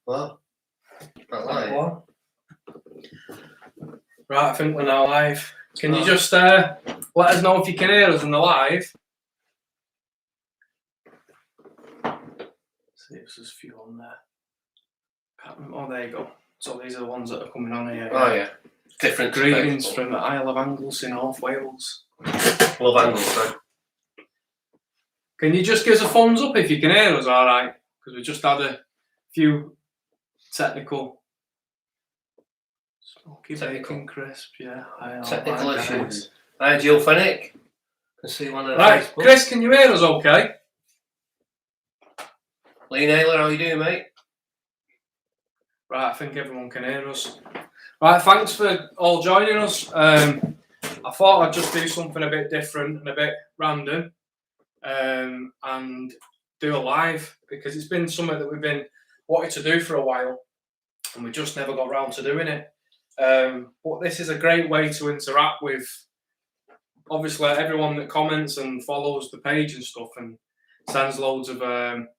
What? Not live? What? Right, I think we're now live. Can you just let us know if you can hear us in the live? See if there's a few on there. Oh, there you go. So these are the ones that are coming on here. Oh, yeah. Different greetings from the Isle of Anglesey, North Wales. Love Anglesey. Can you just give us a thumbs up if you can hear us, alright? Because we just had a few technical. Smoky bacon crisp, yeah. Technical issues. Hi, Jill Fennick. Can see one of the Right, Facebook. Chris, can you hear us okay? Lee Naylor, how you doing, mate? Right, I think everyone can hear us. Right, thanks for all joining us. I thought I'd just do something a bit different and a bit random and do a live because it's been something that we've been wanting to do for a while and we just never got round to doing it. But this is a great way to interact with, obviously, everyone that comments and follows the page and stuff and sends loads of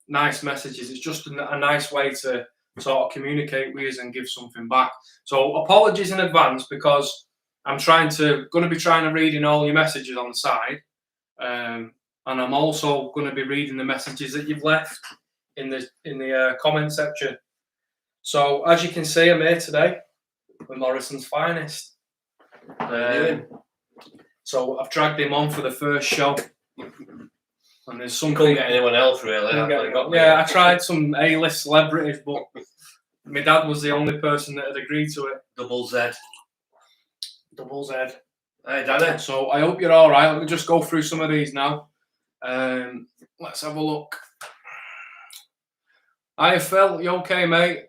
nice messages. It's just a nice way to sort of communicate with us and give something back. So apologies in advance because I'm going to be trying to read in all your messages on the side, and I'm also going to be reading the messages that you've left in the comment section. So as you can see, I'm here today with Morrisons' finest. So I've dragged him on for the first show. And there's some couldn't get anyone else really. I tried some A-list celebrities, but my dad was the only person that had agreed to it. Double Z. Hey, Danny. So I hope you're all right. Let me just go through some of these now. Let's have a look. Hi, Phil. You okay, mate?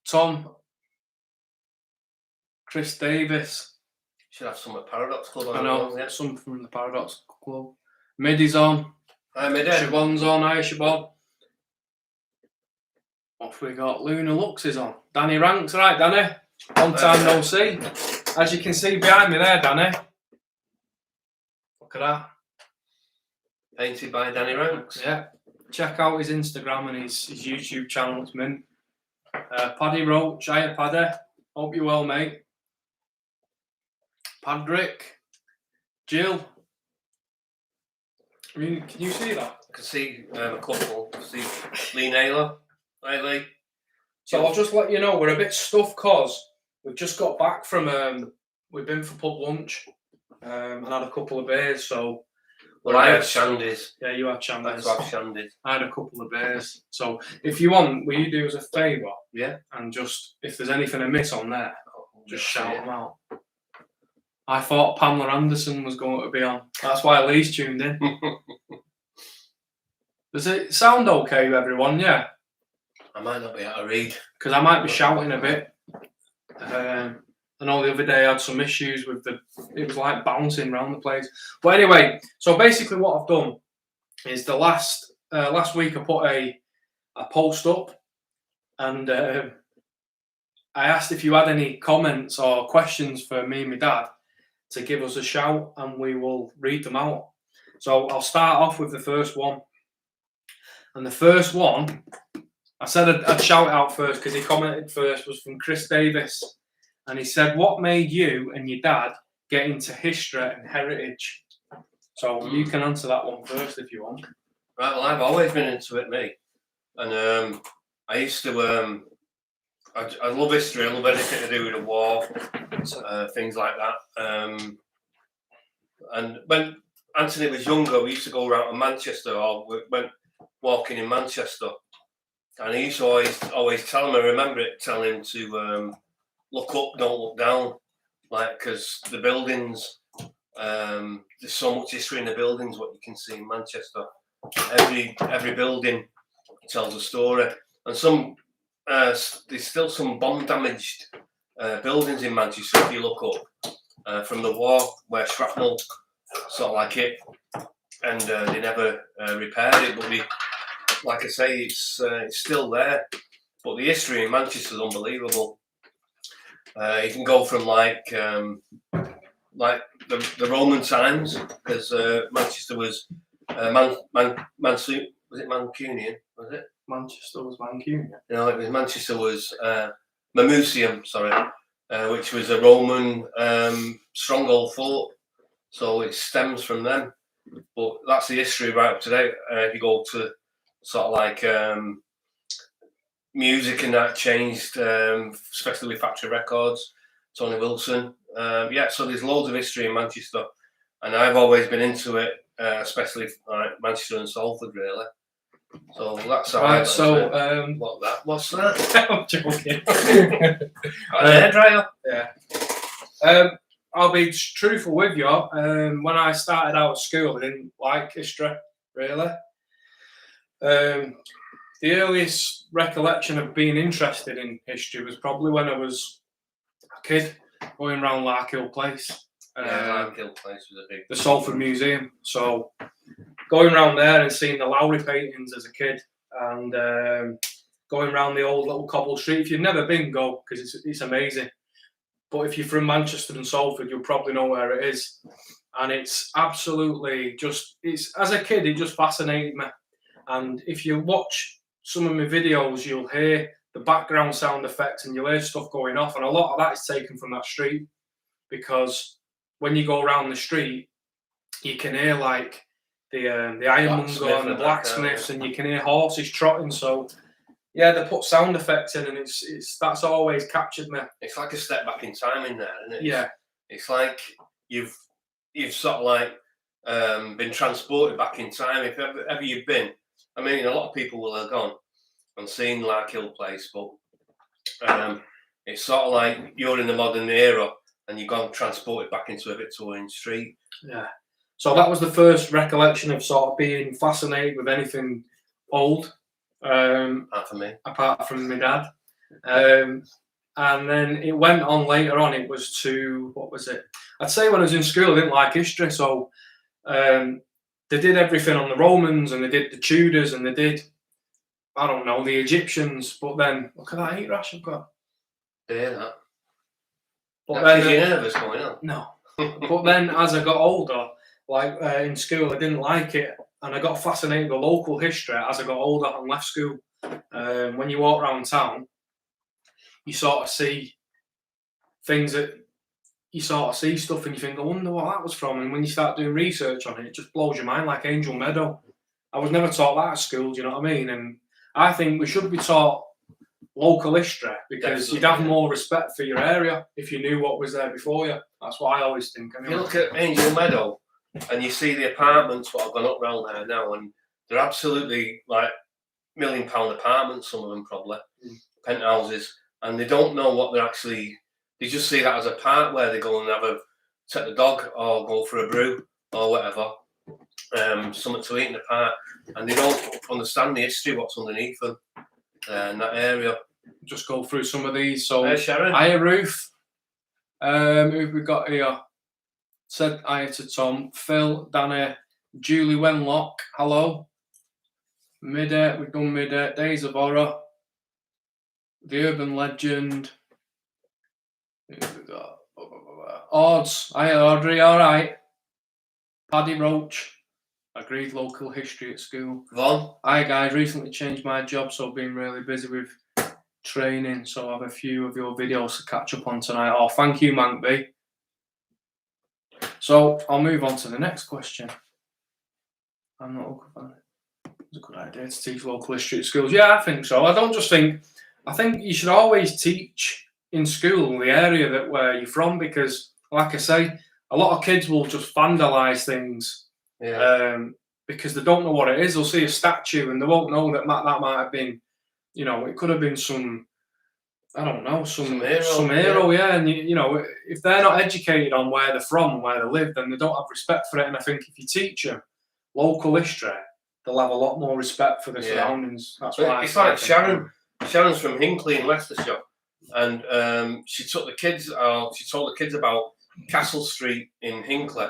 Tom. Chris Davis. Should have some at Paradox Club. I know, some from the Paradox Club. Middy's on. Hi, Middy. Siobhan's on. Hi, Siobhan. Off we got. Luna Lux is on. Danny Ranks, right, Danny? Long time no see. As you can see behind me there, Danny. Look at that. Painted by Danny Ranks. Yeah. Check out his Instagram and his YouTube channel. It's mint. Paddy Roach. Hiya, Paddy. Hope you're well, mate. Padrick. Jill. Can you see that? I can see a couple. I see Lee Naylor. Hi, Lee. So I'll just let you know we're a bit stuffed because we've just got back from we've been for pub lunch and had a couple of beers. So I had shandies. Yeah, you had shandies. I had shandies. I had a couple of beers. So if you want, will you do us a favour? Yeah. And just if there's anything amiss on there, just shout them out. I thought Pamela Anderson was going to be on. That's why Lee's tuned in. Does it sound okay, everyone? Yeah. I might not be able to read. Because I might be shouting a bit. I know the other day I had some issues with it was like bouncing around the place. But anyway, so basically what I've done is the last week I put a post up and I asked if you had any comments or questions for me and my dad to give us a shout and we will read them out. So I'll start off with the first one. And the first one, I said I'd shout it out first because he commented first, was from Chris Davis. And he said, what made you and your dad get into history and heritage? So you can answer that one first if you want. Right, well, I've always been into it, me. And I used to, I love history, I love anything to do with the war, things like that. And when Anthony was younger, we used to go around to Manchester, or we went walking in Manchester. And he used to always tell him, I remember it, tell him to look up, don't look down. Like, because the buildings, there's so much history in the buildings, what you can see in Manchester. Every building tells a story. And there's still some bomb-damaged buildings in Manchester, if you look up, from the war, where shrapnel sort of like hit, and they never repaired it, but like I say, it's still there. But the history in Manchester is unbelievable. You can go from like the Roman times, because Manchester was Was it Mancunian? Was it? Manchester was Mancunian. No, it was Manchester was Mamusium, sorry, which was a Roman stronghold fort. So it stems from them. But that's the history right up to date. If you go to sort of like music and that changed, especially with Factory Records, Tony Wilson. Yeah, so there's loads of history in Manchester, and I've always been into it, especially Manchester and Salford, really. So that's how Right, so what's that? I'm joking. Hairdryer. Yeah. I'll be truthful with you. When I started out at school, I didn't like history, really. The earliest recollection of being interested in history was probably when I was a kid, going around Larkhill Place. Larkhill Place was a big... The Salford Museum. So going around there and seeing the Lowry paintings as a kid, and going around the old little cobble street. If you've never been, go, because it's amazing. But if you're from Manchester and Salford, you'll probably know where it is. And it's absolutely as a kid, it just fascinated me. And if you watch some of my videos, you'll hear the background sound effects and you'll hear stuff going off. And a lot of that is taken from that street, because when you go around the street, you can hear like the ironmonger and the blacksmiths, and you can hear horses trotting. So yeah, they put sound effects in, and it's that's always captured me. It's like a step back in time in there, isn't it? Yeah. It's like you've sort of like been transported back in time. If ever you've been, I mean, a lot of people will have gone and seen Larkhill Place, but it's sort of like you're in the modern era and you've gone transported back into a Victorian street. Yeah. So that was the first recollection of sort of being fascinated with anything old. Apart from my dad. And then it went on later on. It was to, what was it? I'd say when I was in school, I didn't like history. So they did everything on the Romans, and they did the Tudors, and they did, I don't know, the Egyptians. But then, look at that heat rash I've got. Yeah, that. But then, you're nervous going on? No. But then as I got older, like in school, I didn't like it. And I got fascinated with local history as I got older and left school. When you walk around town, you sort of see things that you sort of see stuff and you think, I wonder what that was from. And when you start doing research on it, it just blows your mind, like Angel Meadow. I was never taught that at school, do you know what I mean? And I think we should be taught local history, because you'd have more respect for your area if you knew what was there before you. That's what I always think. Anyway. You look at Angel Meadow, and you see the apartments what have gone up round there now, and they're absolutely like £1 million apartments, some of them probably, penthouses, and they don't know what they're actually, they just see that as a park where they go and take the dog or go for a brew or whatever, something to eat in the park, and they don't understand the history, what's underneath them in that area. Just go through some of these. So, Sharon. Hiya Ruth. Who've we got here? Said hi to Tom, Phil, Danny, Julie Wenlock, hello. Midday, we've done Midday, Days of Horror, The Urban Legend. Who we got? Odds, hiya Audrey, alright. Paddy Roach, agreed local history at school. Von. Hi guys, recently changed my job, so I've been really busy with training, so I have a few of your videos to catch up on tonight. Oh, thank you, Mank B. So I'll move on to the next question. I'm not looking for it. It's a good idea to teach local history at schools. Yeah, I think so. I think you should always teach in school the area where you're from, because, like I say, a lot of kids will just vandalise things because they don't know what it is. They'll see a statue and they won't know that might have been, you know, it could have been some, I don't know, some hero, yeah. And you know, if they're not educated on where they're from and where they live, then they don't have respect for it. And I think if you teach them local history, they'll have a lot more respect for the surroundings. That's why it's like Sharon. Sharon's from Hinckley in Leicestershire, and she told the kids about Castle Street in Hinckley,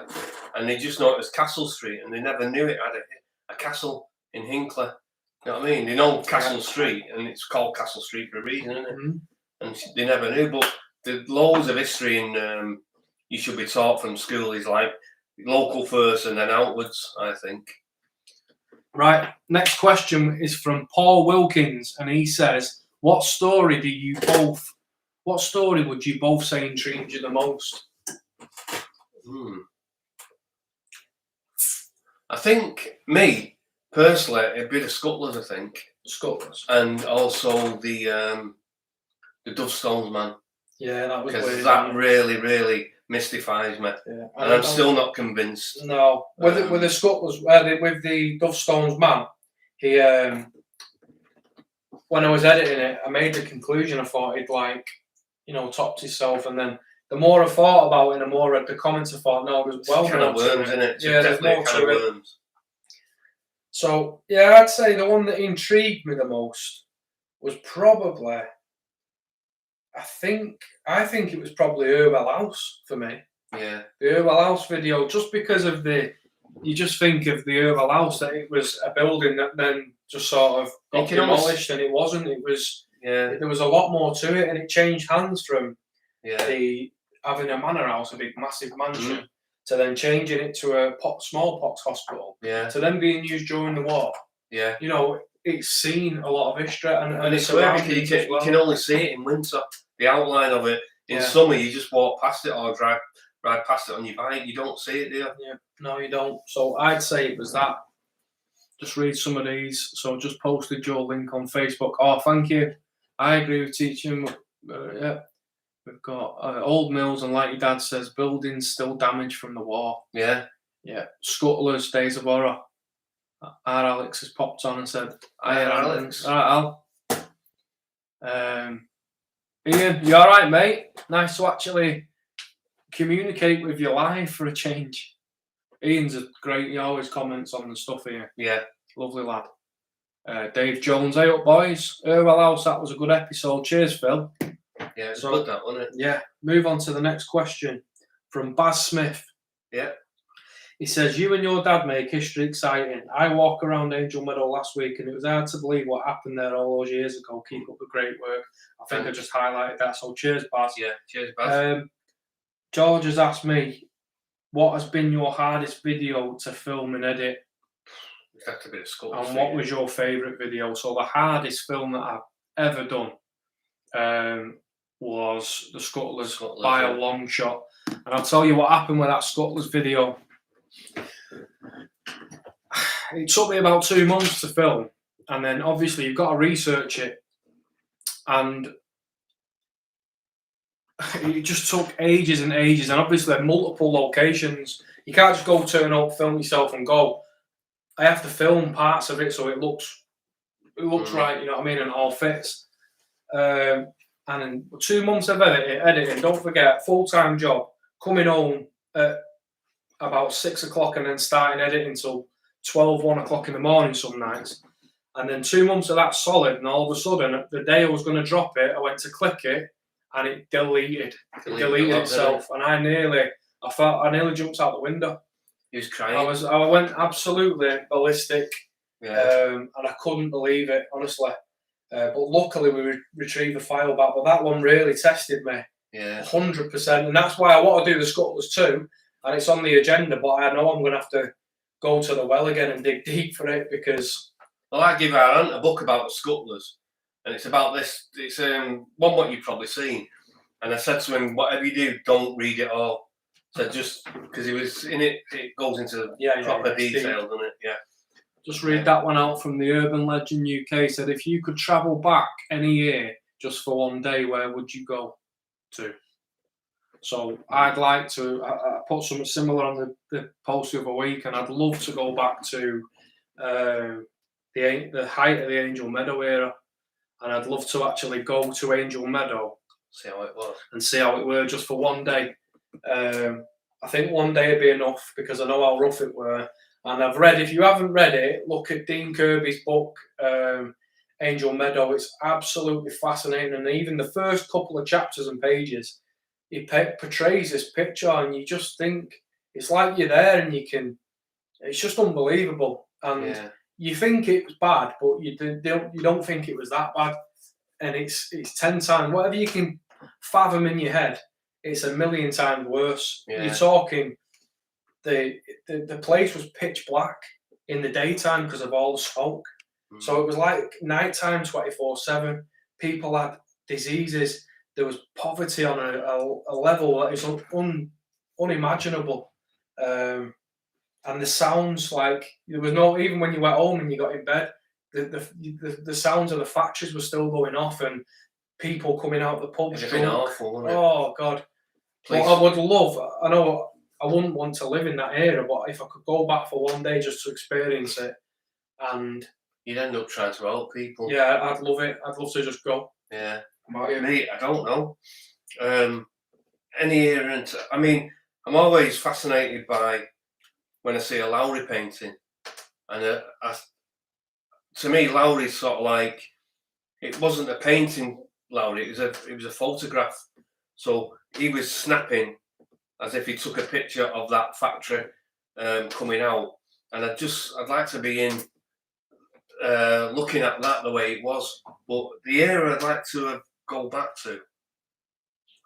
and they just know it was Castle Street, and they never knew it had a castle in Hinckley. You know what I mean? They know Castle Street, and it's called Castle Street for a reason, isn't it? Mm-hmm. And they never knew. But the loads of history in you should be taught from school is like local first and then outwards, I think. Right, next question is from Paul Wilkins, and he says, what story would you both say intrigued you the most? I think me personally, it'd be the Scuttlers. I think Scuttlers, and also the Stones man. Yeah, that was because that really mystifies me, yeah. and I'm still not convinced. No, with the Scuttlers, with the Duff Stones man, he when I was editing it, I made the conclusion. I thought he'd topped himself, and then the more I thought about it, the more I read the comments, I thought, no, there's well kind of worms in it. Yeah, there's more to it. So yeah, I'd say the one that intrigued me the most was probably, I think it was probably Irwell House for me. Yeah. The Irwell House video, just because of you just think of the Irwell House that it was a building that then just sort of got demolished, and it wasn't. It was, there was a lot more to it, and it changed hands from having a manor house, a big massive mansion, to then changing it to a smallpox hospital, to then being used during the war. Yeah. You know, it's seen a lot of history, and it's where you can only see it in winter. The outline of it. In summer, you just walk past it or drive past it on your bike. You don't see it, do you? Yeah, no, you don't. So I'd say it was that. Just read some of these. So just posted your link on Facebook. Oh, thank you. I agree with teaching. Yeah, we've got Old Mills, and like your dad says, buildings still damaged from the war. Yeah, yeah. Scuttlers, Days of Horror. Our Alex has popped on and said, "Hi, Alex." All right, Al. Ian, you all right, mate? Nice to actually communicate with you live for a change. Ian's great. He always comments on the stuff here. Yeah, lovely lad. Dave Jones, hey up, boys. Irwell House, that was a good episode. Cheers, Phil. Yeah, it's good, that, wasn't it? Yeah. Move on to the next question from Baz Smith. Yeah. He says, you and your dad make history exciting. I walked around Angel Meadow last week and it was hard to believe what happened there all those years ago. Keep up the great work. I think I just highlighted that. So cheers, Baz. Yeah, cheers, Baz. George has asked me, what has been your hardest video to film and edit? It's got to be the Scuttlers. And what was your favourite video? So the hardest film that I've ever done was the Scuttlers by a long shot. And I'll tell you what happened with that Scuttlers video. It took me about 2 months to film, and then obviously you've got to research it, and it just took ages and ages, and obviously multiple locations. You can't just go turn up, film yourself and go. I have to film parts of it so it looks right, you know what I mean, and it all fits. And in 2 months of editing, don't forget, full-time job, coming home at about 6 o'clock and then starting editing till 12, 1 o'clock in the morning some nights. And then 2 months of that solid, and all of a sudden, the day I was going to drop it, I went to click it, and it deleted itself. And I nearly jumped out the window. He was crying. I went absolutely ballistic, and I couldn't believe it, honestly. But luckily, we retrieved the file back. But that one really tested me, 100%. And that's why I want to do the Scuttlers too. And it's on the agenda, but I know I'm going to have to go to the well again and dig deep for it because. Well, I give our aunt a book about the Scuttlers, and it's about this. It's one what you've probably seen. And I said to him, "Whatever you do, don't read it all." So just because he was in it, it goes into proper detail, doesn't it? Yeah. Just read that one out from the Urban Legend UK. Said, if you could travel back any year just for one day, where would you go to? So I'd like to. I put something similar on the post the other week, and I'd love to go back to the height of the Angel Meadow era, and I'd love to actually go to Angel Meadow, see how it was, and see how it were just for one day. I think one day would be enough because I know how rough it were. And I've read, if you haven't read it, look at Dean Kirby's book, Angel Meadow. It's absolutely fascinating. And even the first couple of chapters and pages, he portrays this picture and you just think, it's like you're there and it's just unbelievable. And you think it was bad, but you don't think it was that bad. And it's 10 times, whatever you can fathom in your head, it's a million times worse. You're talking, the place was pitch black. in the daytime because of all the smoke. So it was like nighttime 24/7. People had diseases. There was poverty on a level that is unimaginable. And the sounds, like, there was no, even when you went home and you got in bed, the sounds of the factories were still going off, and people coming out of the pubs It'd have been drunk. awful, wouldn't it? Oh God! Well, I would love. I know I wouldn't want to live in that era, but if I could go back for one day just to experience it, and you'd end up trying to help people. yeah, I'd love it. I'd love to just go. Yeah. What about you? Me, I don't know. Any era, I mean, I'm always fascinated by when I see a Lowry painting, and to me, Lowry's sort of like, it wasn't a painting, Lowry. It was a photograph. So he was snapping as if he took a picture of that factory coming out, and I'd like to be in looking at that the way it was. But the era I'd like to go back to,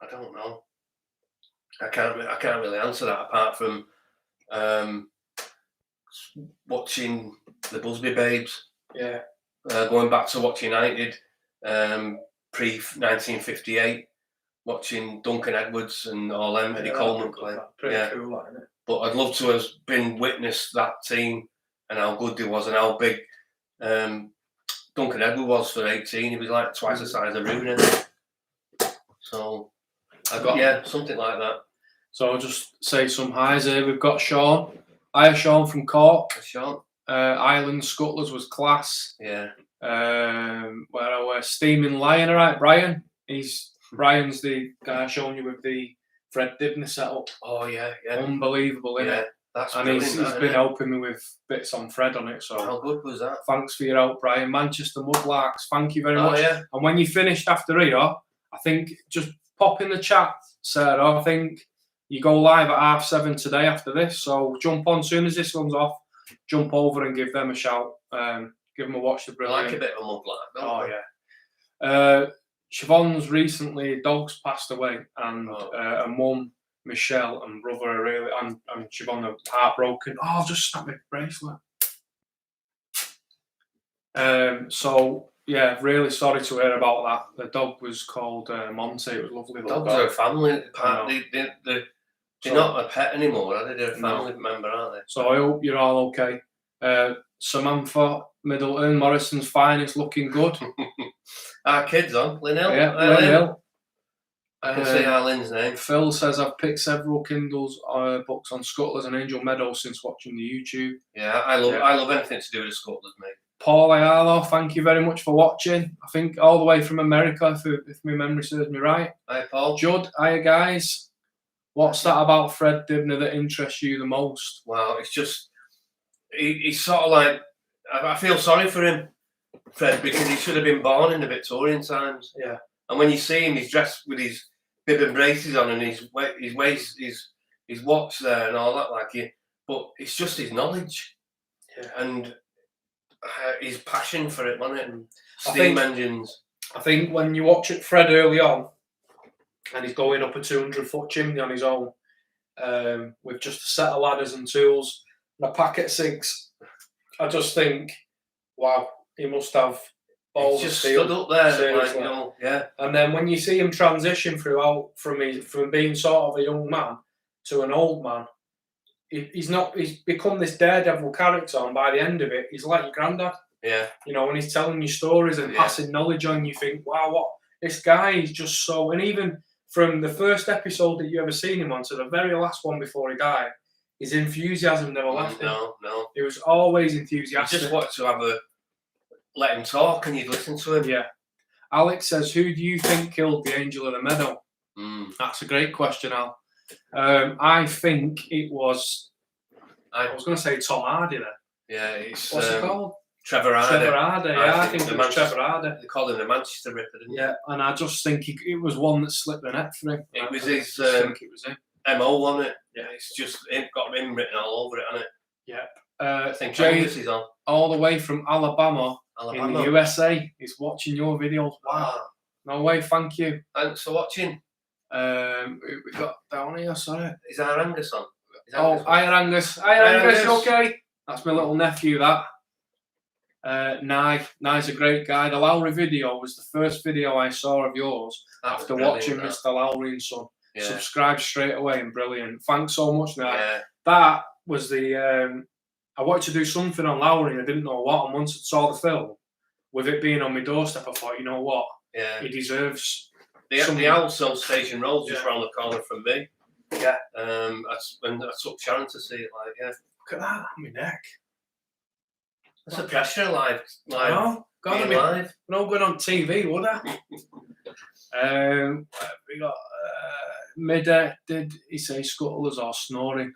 I don't know. I can't really answer that, apart from watching the Busby Babes. Yeah. Going back to watch United pre 1958, watching Duncan Edwards and all them, Eddie Coleman play. Pretty cool, isn't it? But I'd love to have been witness that team and how good they was and how big Duncan Edwards was for 18. He was like twice the size of Rooney. So I got something like that. So I'll just say some highs here. We've got Sean. Hiya, Sean from Cork. Sean. Ireland Scuttlers was class. Yeah. Where we're Steaming Lion, alright, Brian. Brian's the guy showing you with the Fred Dibner setup. Oh yeah, yeah. Unbelievable, isn't it? That's and he's been helping me with bits on Fred on it. So how good was that? Thanks for your help, Brian. Manchester Mudlarks, thank you very much. Yeah. And when you finished after here, I think just pop in the chat, Sarah. I think you go live at 7:30 today after this. So jump on as soon as this one's off. Jump over and give them a shout. Give them a watch. The brilliant. I like a bit of a mudlark. Oh yeah. Siobhan's recently, dogs passed away, and her mum, Michelle, and brother are really, and Siobhan are heartbroken. Oh, I'll just snap my bracelet. So yeah, really sorry to hear about that. The dog was called Monty. It was lovely. Dogs are a family part. They're not a pet anymore, are they? They're a family member, aren't they? So I hope you're all okay. Samantha Middleton, Morrisons finest, looking good. Our kids on, Lynell. Yeah, Lynell. I can see Arlene's name. Phil says, I've picked several Kindles books on Scuttlers and Angel Meadows since watching the YouTube. Yeah, I love anything to do with the Scuttlers, mate. Paul Ayala, thank you very much for watching. I think all the way from America, if my memory serves me right. Hi, Paul. Judd, hiya guys. What's that about Fred Dibner that interests you the most? Well, it's just, he's sort of like, I feel sorry for him, Fred, because he should have been born in the Victorian times. Yeah. And when you see him, he's dressed with his bib and braces on, and his waist, his watch there, and all that, but it's just his knowledge, and his passion for it, wasn't it? And steam engines. I think when you watch it, Fred early on, and he's going up a 200-foot chimney on his own, with just a set of ladders and tools and a packet of cigs, I just think, wow, he must have balls of steel. Stood up there, seriously. And then when you see him transition throughout from being sort of a young man to an old man, he's become this daredevil character, and by the end of it, he's like your granddad. Yeah. When he's telling you stories and passing knowledge on, you think, wow, what this guy is just so. And even from the first episode that you ever seen him on to the very last one before he died, his enthusiasm never left him. No. He was always enthusiastic. You just wanted to let him talk, and you'd listen to him. Yeah. Alex says, who do you think killed the Angel of the Meadow? That's a great question, Al. I think it was, I was going to say Tom Hardy then. Yeah, it's... What's it called? Trevor Hardy. Trevor Hardy, I think it was Trevor Hardy. They called him the Manchester Ripper, didn't they? Yeah, and I just think it was one that slipped the net for him. It was his... I think it was him. MO, wasn't it? Yeah, it's just got him written all over it, hasn't it? Yeah. I think James is on. All the way from Alabama in the USA is watching your videos. Wow. No way, thank you. Thanks for watching. We got down here, sorry. Is our Angus on? Hi Angus. Hi Angus, you okay? That's my little nephew, that. Nye's a great guy. The Lowry video was the first video I saw of yours after watching Mr. Lowry and Son. Yeah. Subscribe straight away and brilliant. Thanks so much, Nye. Yeah. That was the... I wanted to do something on Lowry and I didn't know what. And once I saw the film, with it being on my doorstep, I thought, you know what? Yeah. He deserves... The house on Station Road just round the corner from me. Yeah. I took Sharon to see it, Look at that, on my neck. That's a pressure live. No, live. No good on TV, would I? We got Midday. Did he say scuttlers or snoring?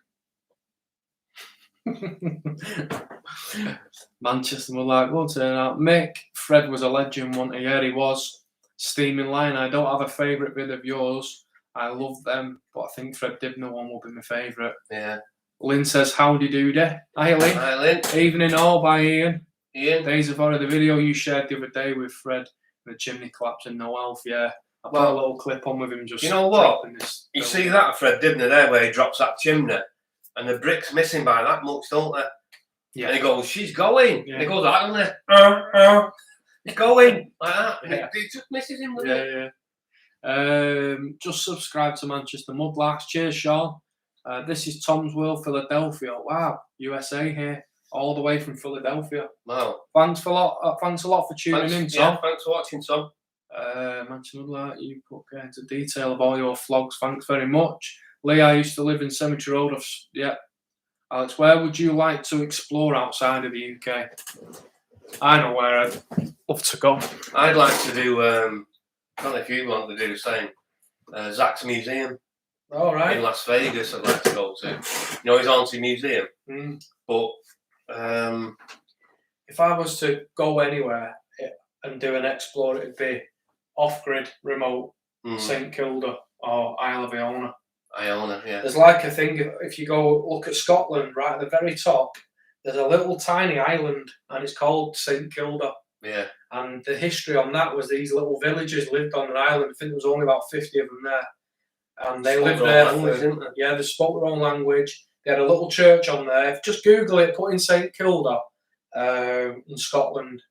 Manchester were like, we'll turn out. Mick, Fred was a legend, wasn't he? Yeah, he was. Steaming Lion, I don't have a favourite bit of yours. I love them, but I think Fred Dibner one will be my favourite. Yeah. Lynn says, howdy doody. Hi, Lynn. Hi, Lynn. Evening all by Ian. Ian. Days of Horror, the video you shared the other day with Fred, the chimney collapse and no elf, yeah. I put a little clip on with him just... You know what? You see that Fred Dibner there where he drops that chimney and the brick's missing by that much, don't they? Yeah. And he goes, she's going. Yeah. And he goes like that, he's going like that. Yeah. He just misses him, doesn't it? Yeah. Just subscribe to Manchester Mudlarks. Cheers, Sean. This is Tom's World, Philadelphia. Wow, USA here, all the way from Philadelphia. Wow. Thanks a lot for tuning in, Tom. Yeah, thanks for watching, Tom. Manchester Mudlark, you get into detail of all your vlogs. Thanks very much. Lee, I used to live in Cemetery Road. Yeah. Alex, where would you like to explore outside of the UK? I know where I'd love to go. I'd like to do, I don't know if you want to do the same, Zach's Museum. All right. In Las Vegas, I'd like to go to. You know his haunted museum? Mm. But if I was to go anywhere and do an explore, it'd be off-grid, remote, St Kilda or Isle of Iona. Iona, yeah. There's like a thing, if you go look at Scotland, right at the very top, there's a little tiny island and it's called St Kilda. Yeah. And the history on that was these little villages lived on an island. I think there was only about 50 of them there. And they lived there. They spoke their own language. They had a little church on there. Just Google it, put in St Kilda in Scotland,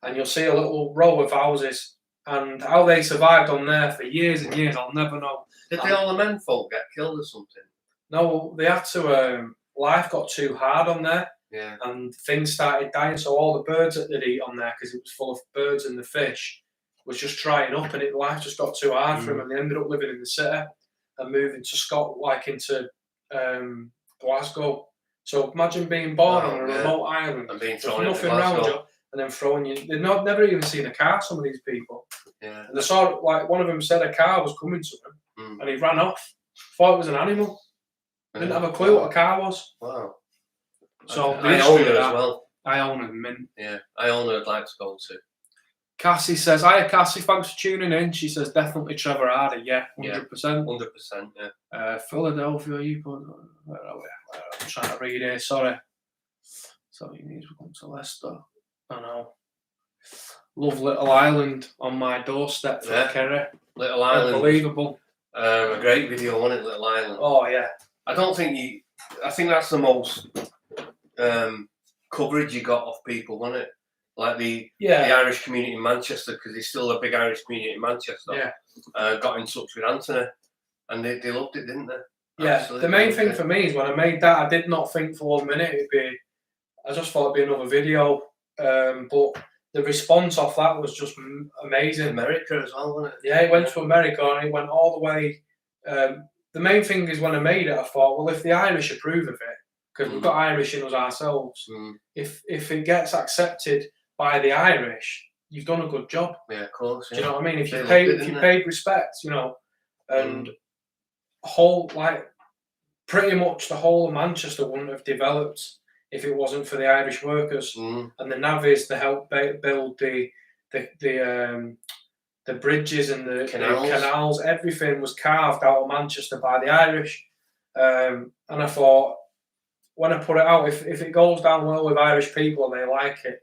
and you'll see a little row of houses. And how they survived on there for years and years, I'll never know. Did all the men folk get killed or something? No, they had to. Life got too hard on there. Yeah. And things started dying. So all the birds that they'd eat on there, because it was full of birds and the fish, was just drying up, and life just got too hard for them, and they ended up living in the city and moving to Scotland, like into Glasgow. So imagine being born on a remote island and being thrown nothing around you, and then throwing you. They've never even seen a car. Some of these people. Yeah. And they saw, like, one of them said a car was coming to him, and he ran off. Thought it was an animal. Didn't have a clue what a car was. Wow. So I own it as well. I own a mint. Yeah, I own it. I'd like to go to. Cassie says, hiya Cassie, thanks for tuning in. She says, definitely Trevor Hardy, 100%. 100%, yeah. Philadelphia, you put, where are we? I'm trying to read here, sorry. So you need to come to Leicester. I know. Love Little Island on my doorstep for Kerry. Little Island. Unbelievable. A great video, wasn't it, Little Island? Oh, yeah. I think that's the most coverage you got of people, wasn't it? Like the Irish community in Manchester, because there's still a big Irish community in Manchester. Yeah. Got in touch with Anthony, and they loved it, didn't they? Yeah. Absolutely. The main thing for me is when I made that, I did not think for 1 minute it'd be. I just thought it'd be another video, but the response off that was just amazing. America as well, wasn't it? Yeah, it went to America and it went all the way. The main thing is when I made it, I thought, well, if the Irish approve of it, because we've got Irish in us ourselves, if it gets accepted by the Irish, you've done a good job. Yeah, of course. Yeah. Do you know what I mean? If you paid respect, you know, and pretty much the whole of Manchester wouldn't have developed if it wasn't for the Irish workers and the navvies to help build the bridges and the canals. Everything was carved out of Manchester by the Irish. And I thought, when I put it out, if it goes down well with Irish people and they like it,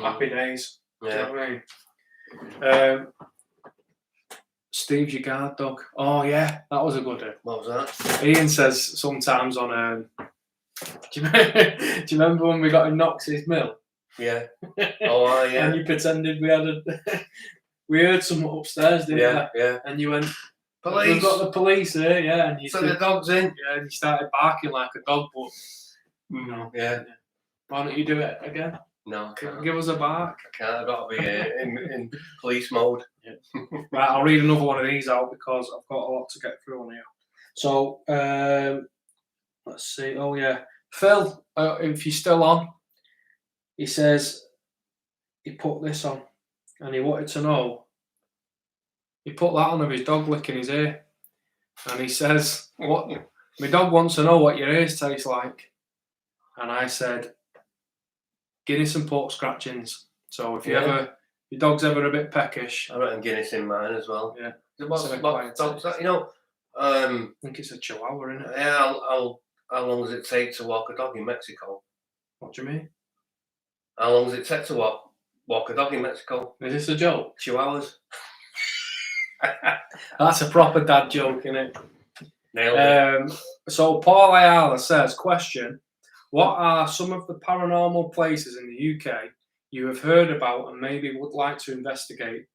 happy days. Yeah. Do you know what I mean? Steve's your guard dog. Oh yeah, that was a good one. What was that? Ian says sometimes on Do you remember when we got in Knox's mill? Yeah. Oh, yeah. And you pretended we had a. We heard someone upstairs, didn't Yeah, we? yeah. And you went, Police. we've got the police here, yeah. And you So the dog's in. yeah, and you started barking like a dog, but no. Yeah. Why don't you do it again? No, I can't. Give us a bark. I can't. I've got to be in police mode. Right, I'll read another one of these out because I've got a lot to get through on here. So, let's see. Oh, yeah. Phil, if you're still on, he says he put this on and he wanted to know. He put that on of his dog licking his ear. And he says, "What? My dog wants to know what your ears taste like." And I said, Guinness and pork scratchings. So if you ever, your dog's ever a bit peckish. I reckon Guinness in mine as well. Yeah. What dog's that? You know, I think it's a Chihuahua, isn't it? yeah, how long does it take to walk a dog in Mexico? What do you mean? How long does it take to walk a dog in Mexico? Is this a joke? Chihuahuas. That's a proper dad joke, innit? Nailed it. So Paul Ayala says, question, what are some of the paranormal places in the UK you have heard about and maybe would like to investigate?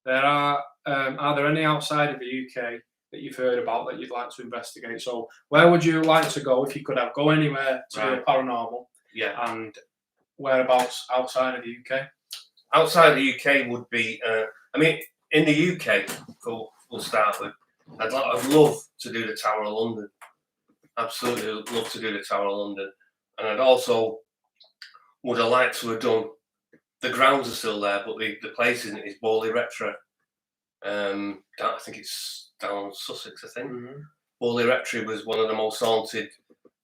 Are there any outside of the UK that you've heard about that you'd like to investigate? So where would you like to go if you could go anywhere to do a paranormal? Yeah. And whereabouts outside of the UK? Outside the UK would be, I mean, in the UK, we'll start with, I'd love to do the Tower of London. Absolutely love to do the Tower of London. And I'd also would have liked to have done, the grounds are still there, but the place isn't, it's Bowley Rectory. I think it's down Sussex, I think. Mm-hmm. Bowley Rectory was one of the most haunted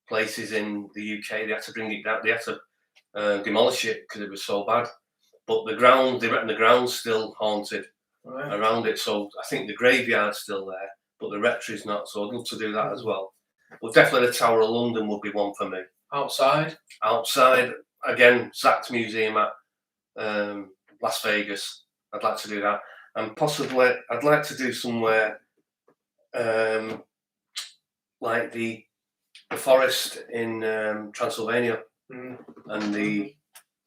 places in the UK. They had to bring it down, they had to demolish it because it was so bad. But the ground, they reckon the ground's still haunted around it. So I think the graveyard's still there, but the rectory's not. So I'd love to do that as well. But definitely the Tower of London would be one for me. Outside, again, Zach's Museum at Las Vegas. I'd like to do that, and possibly I'd like to do somewhere like the forest in Transylvania and the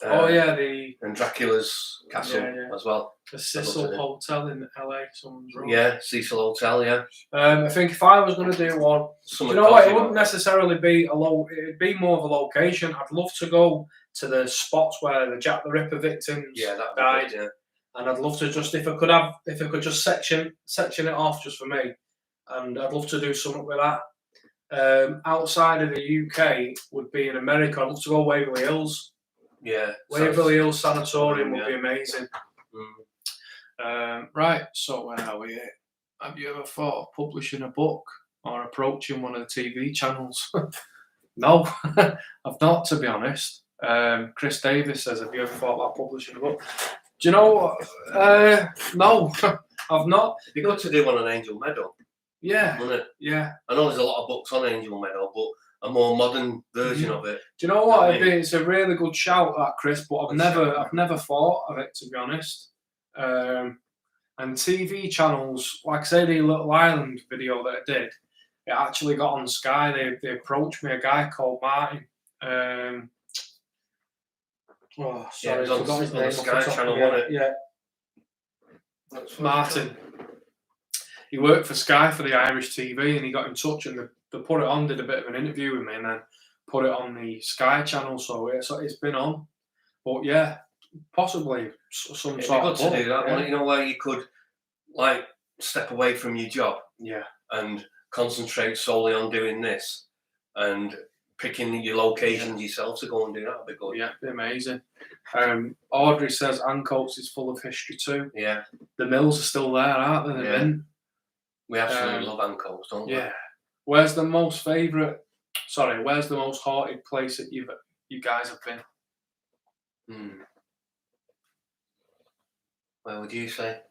and Dracula's castle as well. The Cecil Hotel in LA, someone's wrong. Yeah, Cecil Hotel. Yeah. I think if I was going to do one, you know what? It wouldn't necessarily be it'd be more of a location. I'd love to go to the spots where the Jack the Ripper victims died, and I'd love to just if I could just section it off just for me, and I'd love to do something with that. Outside of the UK would be in America. I'd love to go Waverly Hills. Yeah, Waverly Hills Sanatorium would be amazing. Right, so where are we here? Have you ever thought of publishing a book or approaching one of the TV channels? No, I've not, to be honest. Chris Davis says, have you ever thought about publishing a book? Do you know what? No, I've not. It'd be good to do one on Angel Meadow. Yeah, wouldn't it? Yeah. I know there's a lot of books on Angel Meadow, but a more modern version of it. Do you know what? It's a really good shout, that, Chris. But I've never thought of it, to be honest. And TV channels, like I say, the Little Island video that I did, it actually got on Sky. They approached me, a guy called Martin. Sorry, I forgot his name. On the Sky channel, wasn't it? Yeah. Martin. He worked for Sky for the Irish TV, and he got in touch, and they put it on, did a bit of an interview with me, and then put it on the Sky channel. So it's been on. But yeah, possibly some sort of book. To do that, you know, where you could like step away from your job, and concentrate solely on doing this, and picking your locations yourself to go and do that would be good. Yeah, be amazing. Audrey says Ancoats is full of history too. Yeah, the mills are still there, aren't they? They're in. We absolutely love Ancoats, don't we? Yeah. Where's the most haunted place that you guys have been? Where would you say?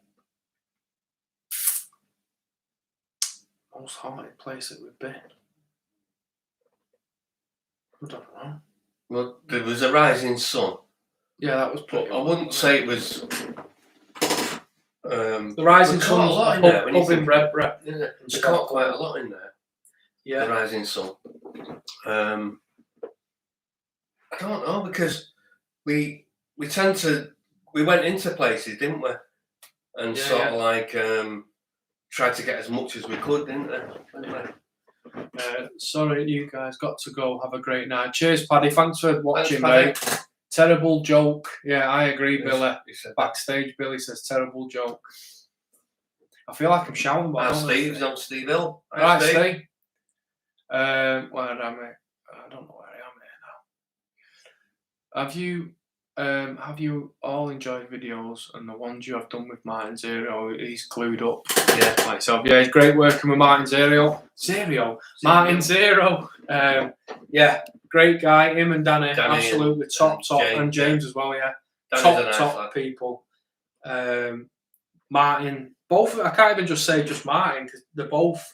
Most haunted place that we've been? I don't know. Well, there was a Rising Sun. Yeah, that was pretty. I wouldn't say it was. The Rising Sun was pub in Redborough. There's got quite a lot in there. Yeah. The Rising Sun. I don't know, because we tend to we went into places, didn't we? And Yeah, sort yeah. of like tried to get as much as we could, didn't we? Sorry, you guys got to go. Have a great night. Cheers, Paddy. Thanks for watching, Paddy. mate. Terrible joke. Yeah, I agree, Billy. He said that. Backstage, Billy says terrible joke. I feel like I'm shouting, but I don't know. Steve's on Steve Hill. All right, Steve. Where am I? I don't know where I am here now. Have you all enjoyed videos and the ones you have done with Martin Zero? He's glued up. Yeah. Myself. Yeah, it's great working with Martin Zero. Martin Zero. Yeah, great guy. Him and Danny absolutely top. James, and James as well, yeah. Danny's Top people. Martin, both, I can't even just say just Martin, because they're both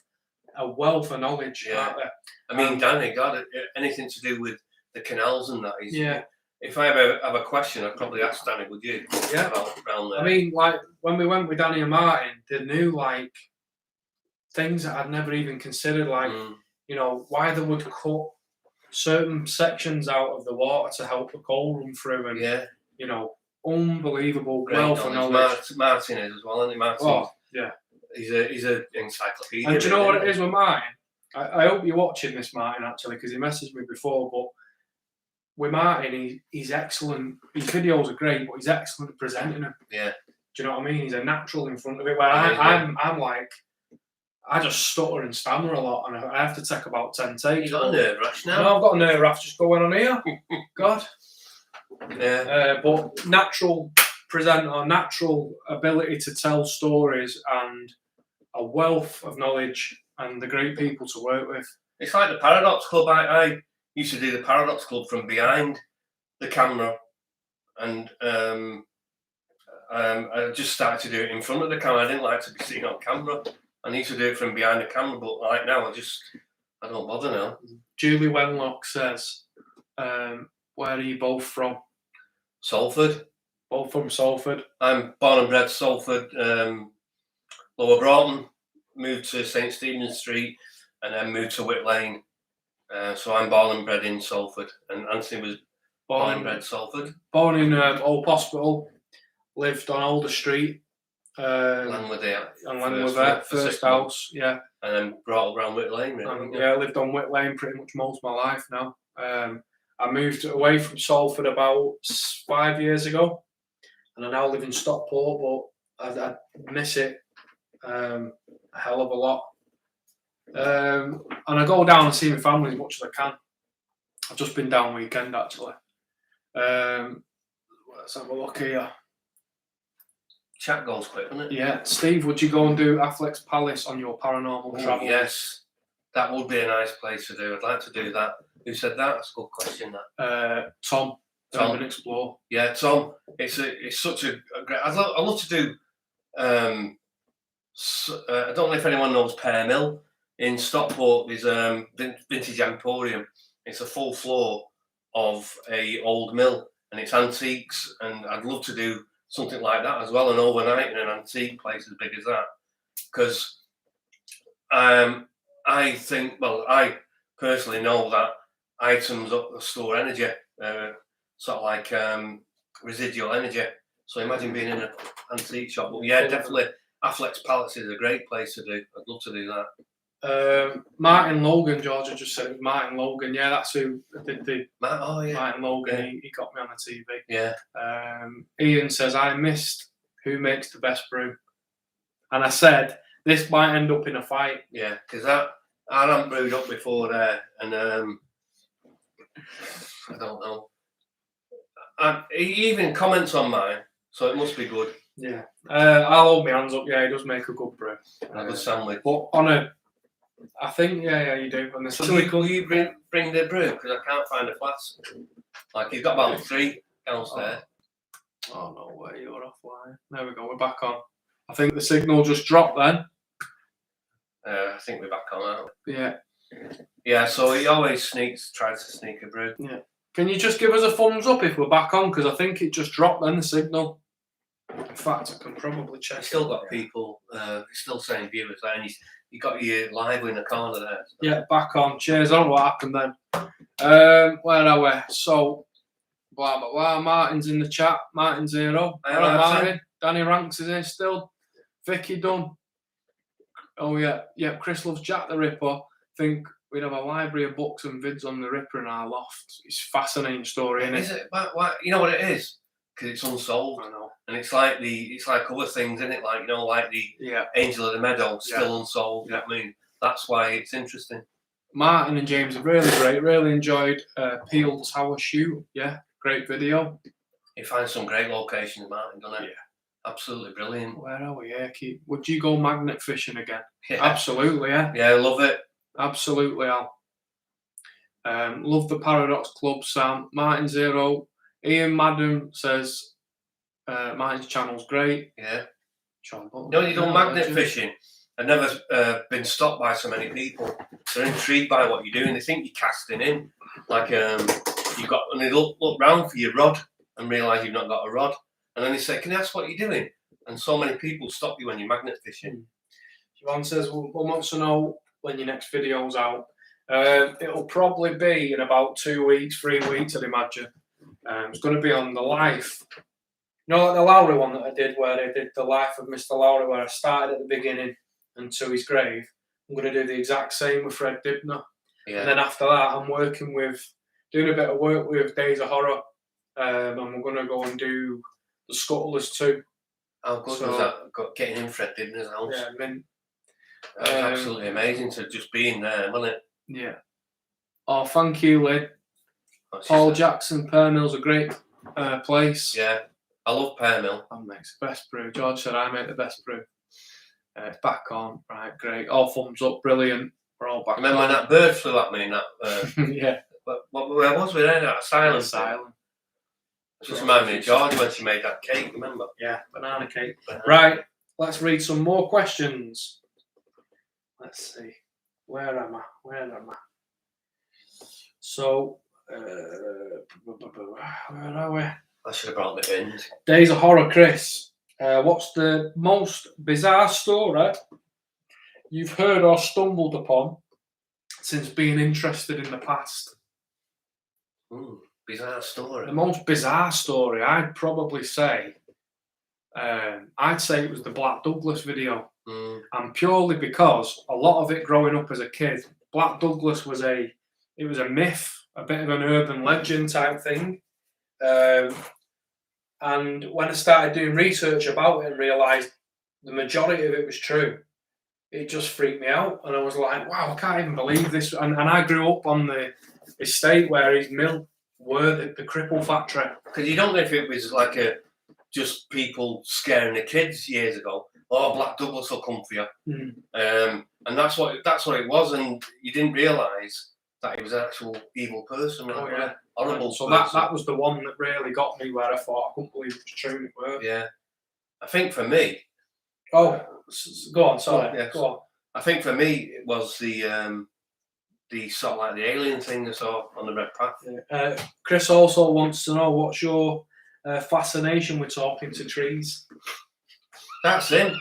a wealth of knowledge, aren't they? I mean, Danny, God, anything to do with the canals and that. Yeah. If I ever have a question, I'd probably ask Danny, would you? Yeah. About around there. I mean, like, when we went with Danny and Martin, they knew, like, things that I'd never even considered, like, you know, why they would cut certain sections out of the water to help the coal run through, and, you know, unbelievable wealth of knowledge. Martin is as well, isn't he? Martin. Oh, yeah. He's an encyclopedia. And do you know what it is with Martin? I hope you're watching this, Martin, actually, because he messaged me before, but with Martin, he's excellent. His videos are great, but he's excellent at presenting them. Yeah. Do you know what I mean? He's a natural in front of it. Where I'm like, I just stutter and stammer a lot, and I have to take about 10 takes. You got a nerve rash now? No, I've got a nerve rash just going on here. God. Yeah. But natural presenter, natural ability to tell stories, and a wealth of knowledge, and the great people to work with. It's like the Paradox Club. I used to do the Paradox Club from behind the camera, and I just started to do it in front of the camera. I didn't like to be seen on camera. I need to do it from behind the camera, but right now I don't bother now. Julie Wenlock says, where are you both from? Salford. Both from Salford. I'm born and bred Salford, Lower Broughton, moved to St Stephen's Street, and then moved to Whit Lane. So I'm born and bred in Salford, and Anthony was born and bred Salford. Born in Old Hospital, lived on Alder Street. Langworth, first house, yeah. And then brought up around Whit Lane, really. I lived on Whit Lane pretty much most of my life now. I moved away from Salford about 5 years ago, and I now live in Stockport, but I miss it a hell of a lot. And I go down and see my family as much as I can. I've just been down weekend, actually. Let's have a look here. Chat goes quick, doesn't it? Yeah. Steve, would you go and do Affleck's Palace on your paranormal travel? Yes. That would be a nice place to do. I'd like to do that. Who said that? That's a good question, that. Tom. Urban Explore. Yeah, Tom. It's such a great... I love to do... I don't know if anyone knows Pear Mill. In Stockport, there's Vintage Emporium. It's a full floor of a old mill, and it's antiques, and I'd love to do something like that as well, and overnight in an antique place as big as that. Because I think, well, I personally know that items store energy, sort of like residual energy. So imagine being in an antique shop. But yeah, definitely Affleck's Palace is a great place to do. I'd love to do that. Martin Logan, Georgia just said it was Martin Logan. Yeah, that's who did the Martin Logan. Yeah. He got me on the TV. Yeah. Ian says, I missed who makes the best brew. And I said, this might end up in a fight. Yeah, because I haven't brewed up before there, and I don't know. He even comments on mine, so it must be good. Yeah. I'll hold my hands up. Yeah, he does make a good brew. A good sandwich. But I think, yeah, you do. And so will you bring the brew? Because I can't find a flask. Like, he's got about 3 downstairs. Oh, no way, you're offline. There we go, we're back on. I think the signal just dropped then. I think we're back on now. Yeah. Yeah, so he always tries to sneak a brew. Yeah. Can you just give us a thumbs up if we're back on? Because I think it just dropped then, the signal. In fact, I can probably check. You still got people, still saying viewers there, and you got your live in the corner there. So. Yeah, back on. Cheers. I don't know what happened then. Where are we? So, blah, blah, blah. Martin's in the chat. Martin 0. Hey, Hello, Martin. Martin. Danny Ranks is in still. Vicky Dunn. Oh, yeah. Yeah, Chris loves Jack the Ripper. Think we'd have a library of books and vids on the Ripper in our loft. It's a fascinating story, isn't it? Is it? Why, you know what it is? Because it's unsolved. I know. And it's like other things, isn't it? Like, you know, like the Angel of the Meadow, still unsolved. Yeah. I mean, that's why it's interesting. Martin and James are really great. Really enjoyed Peel Tower Shoot. Yeah, great video. You find some great locations, Martin, doesn't it? Yeah. Absolutely brilliant. Where are we? Yeah, would you go magnet fishing again? Yeah. Absolutely, yeah. Yeah, I love it. Absolutely, Al. Love the Paradox Club, Sam. Martin 0. Ian Madden says Martin's channel's great. Yeah. Sean You done magnet fishing. I've never been stopped by so many people. They're intrigued by what you're doing. They think you're casting in. Like you've got, and they look round for your rod and realise you've not got a rod. And then they say, "Can I ask what you're doing?" And so many people stop you when you're magnet fishing. Siobhan says, "One wants to know when your next video's out." It'll probably be in about 2 weeks, 3 weeks, I'd imagine. It's going to be on the life. You know, like the Lowry one that I did, where I did the life of Mr. Lowry, where I started at the beginning and to his grave. I'm going to do the exact same with Fred Dibner. Yeah. And then after that, I'm doing a bit of work with Days of Horror. And we're going to go and do the Scuttlers too. How good was that? Getting in Fred Dibner's house. Yeah, mint. That was absolutely amazing to just be in there, wasn't it? Yeah. Oh, thank you, Lynn. Paul Jackson, Pear Mill's a great place. Yeah, I love Pear Mill. That makes the best brew. George said I make the best brew. It's back on. Right, great. All thumbs up, brilliant. We're all back Remember on. when that bird flew at me in that? Yeah. Where was we then? That asylum. Asylum. It just reminded me of George when she made that cake, remember? Yeah, banana cake. Right, let's read some more questions. Let's see. Where am I? So, where are we? I should have brought my bins. Days of Horror, Chris. What's the most bizarre story you've heard or stumbled upon since being interested in the past? Bizarre story. The most bizarre story, I'd probably say, it was the Black Douglas video. And purely because a lot of it growing up as a kid, Black Douglas was a myth, a bit of an urban legend type thing. And when I started doing research about it and realised the majority of it was true, it just freaked me out. And I was like, wow, I can't even believe this. And I grew up on the estate where his mill were the cripple factory. Because you don't know if it was like just people scaring the kids years ago. Oh, Black Douglas will come for you. And that's what it was. And you didn't realise that he was an actual evil person. Oh, yeah. Horrible. So that was the one that really got me, where I thought, I couldn't believe it was true. It worked. Yeah. I think for me... Oh, go on, sorry. Yes. Go on. I think for me, it was the sort of like the alien thing I saw on the red path. Yeah. Chris also wants to know, what's your fascination with talking to trees? That's him.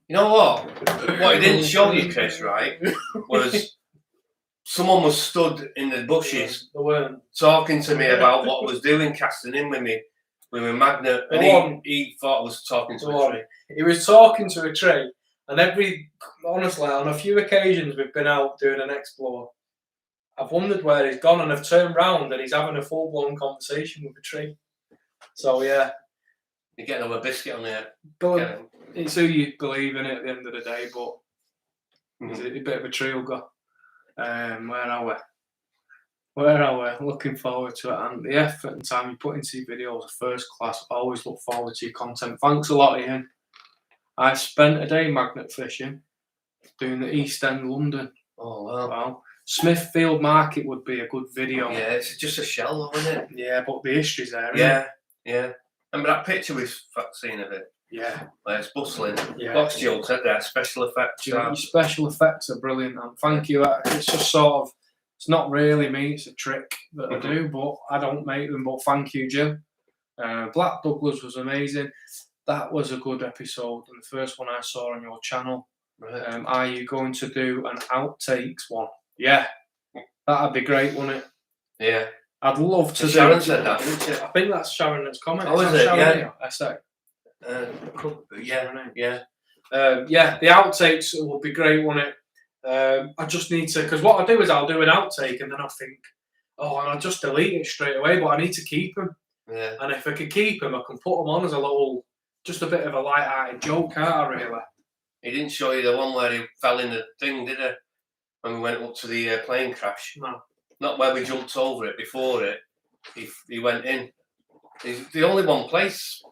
You know what? What he didn't show you, Chris, right, was someone was stood in the bushes talking to me about what I was doing, casting in with me with a magnet, and he thought I was talking to a tree. He was talking to a tree, and honestly, on a few occasions we've been out doing an explore, I've wondered where he's gone, and I've turned round and he's having a full-blown conversation with a tree. So yeah. You're getting a biscuit on there. It's who you believe in it at the end of the day, but he's a bit of a tree hugger. Where are we? Looking forward to it, and the effort and time you put into your videos are first class. Always look forward to your content. Thanks a lot, Ian. I spent a day magnet fishing doing the East End, London. Oh wow. Well, Smithfield Market would be a good video. Yeah, it's just a shell, though, isn't it? Yeah, but the history's there. Yeah. Remember that picture we've seen of it? Yeah. Where it's bustling. Yeah. Lots of jokes out there. Special effects. Your special effects are brilliant, and thank you. It's just sort of, it's not really me, it's a trick that I do, but I don't make them, but thank you, Jim. Black Douglas was amazing. that was a good episode, and the first one I saw on your channel. Right. Are you going to do an outtakes one? Yeah, that'd be great, wouldn't it? Yeah. I'd love to. Sharon said that, didn't she? I think that's Sharon that's commented. Oh, is it? Yeah. I say. Yeah. Yeah. Yeah, the outtakes would be great, wouldn't it? I just need to, because what I do is I'll do an outtake and then I think, and I'll just delete it straight away. But I need to keep them. Yeah. And if I can keep them, I can put them on as a little, just a bit of a light-hearted joke, can't I? Really. He didn't show you the one where he fell in the thing, did he? When we went up to the plane crash. No. Not where we jumped over it. Before it, he went in. It's the only one place.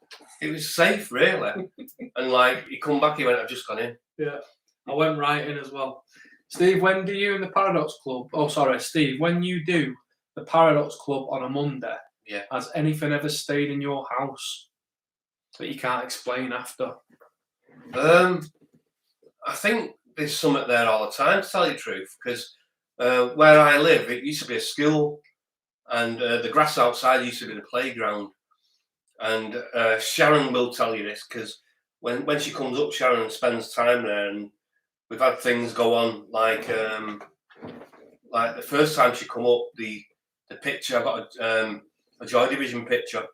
It was safe, really. And like he come back, he went, "I've just gone in." Yeah, I went right in as well. Steve, when do you and the Paradox Club? Oh, sorry, Steve. When you do the Paradox Club on a Monday, yeah, has anything ever stayed in your house that you can't explain after? I think there's something there all the time, to tell you the truth, because where I live, it used to be a school, and the grass outside used to be the playground. And Sharon will tell you this, because when she comes up, Sharon spends time there, and we've had things go on like the first time she come up, the picture, I got a Joy Division picture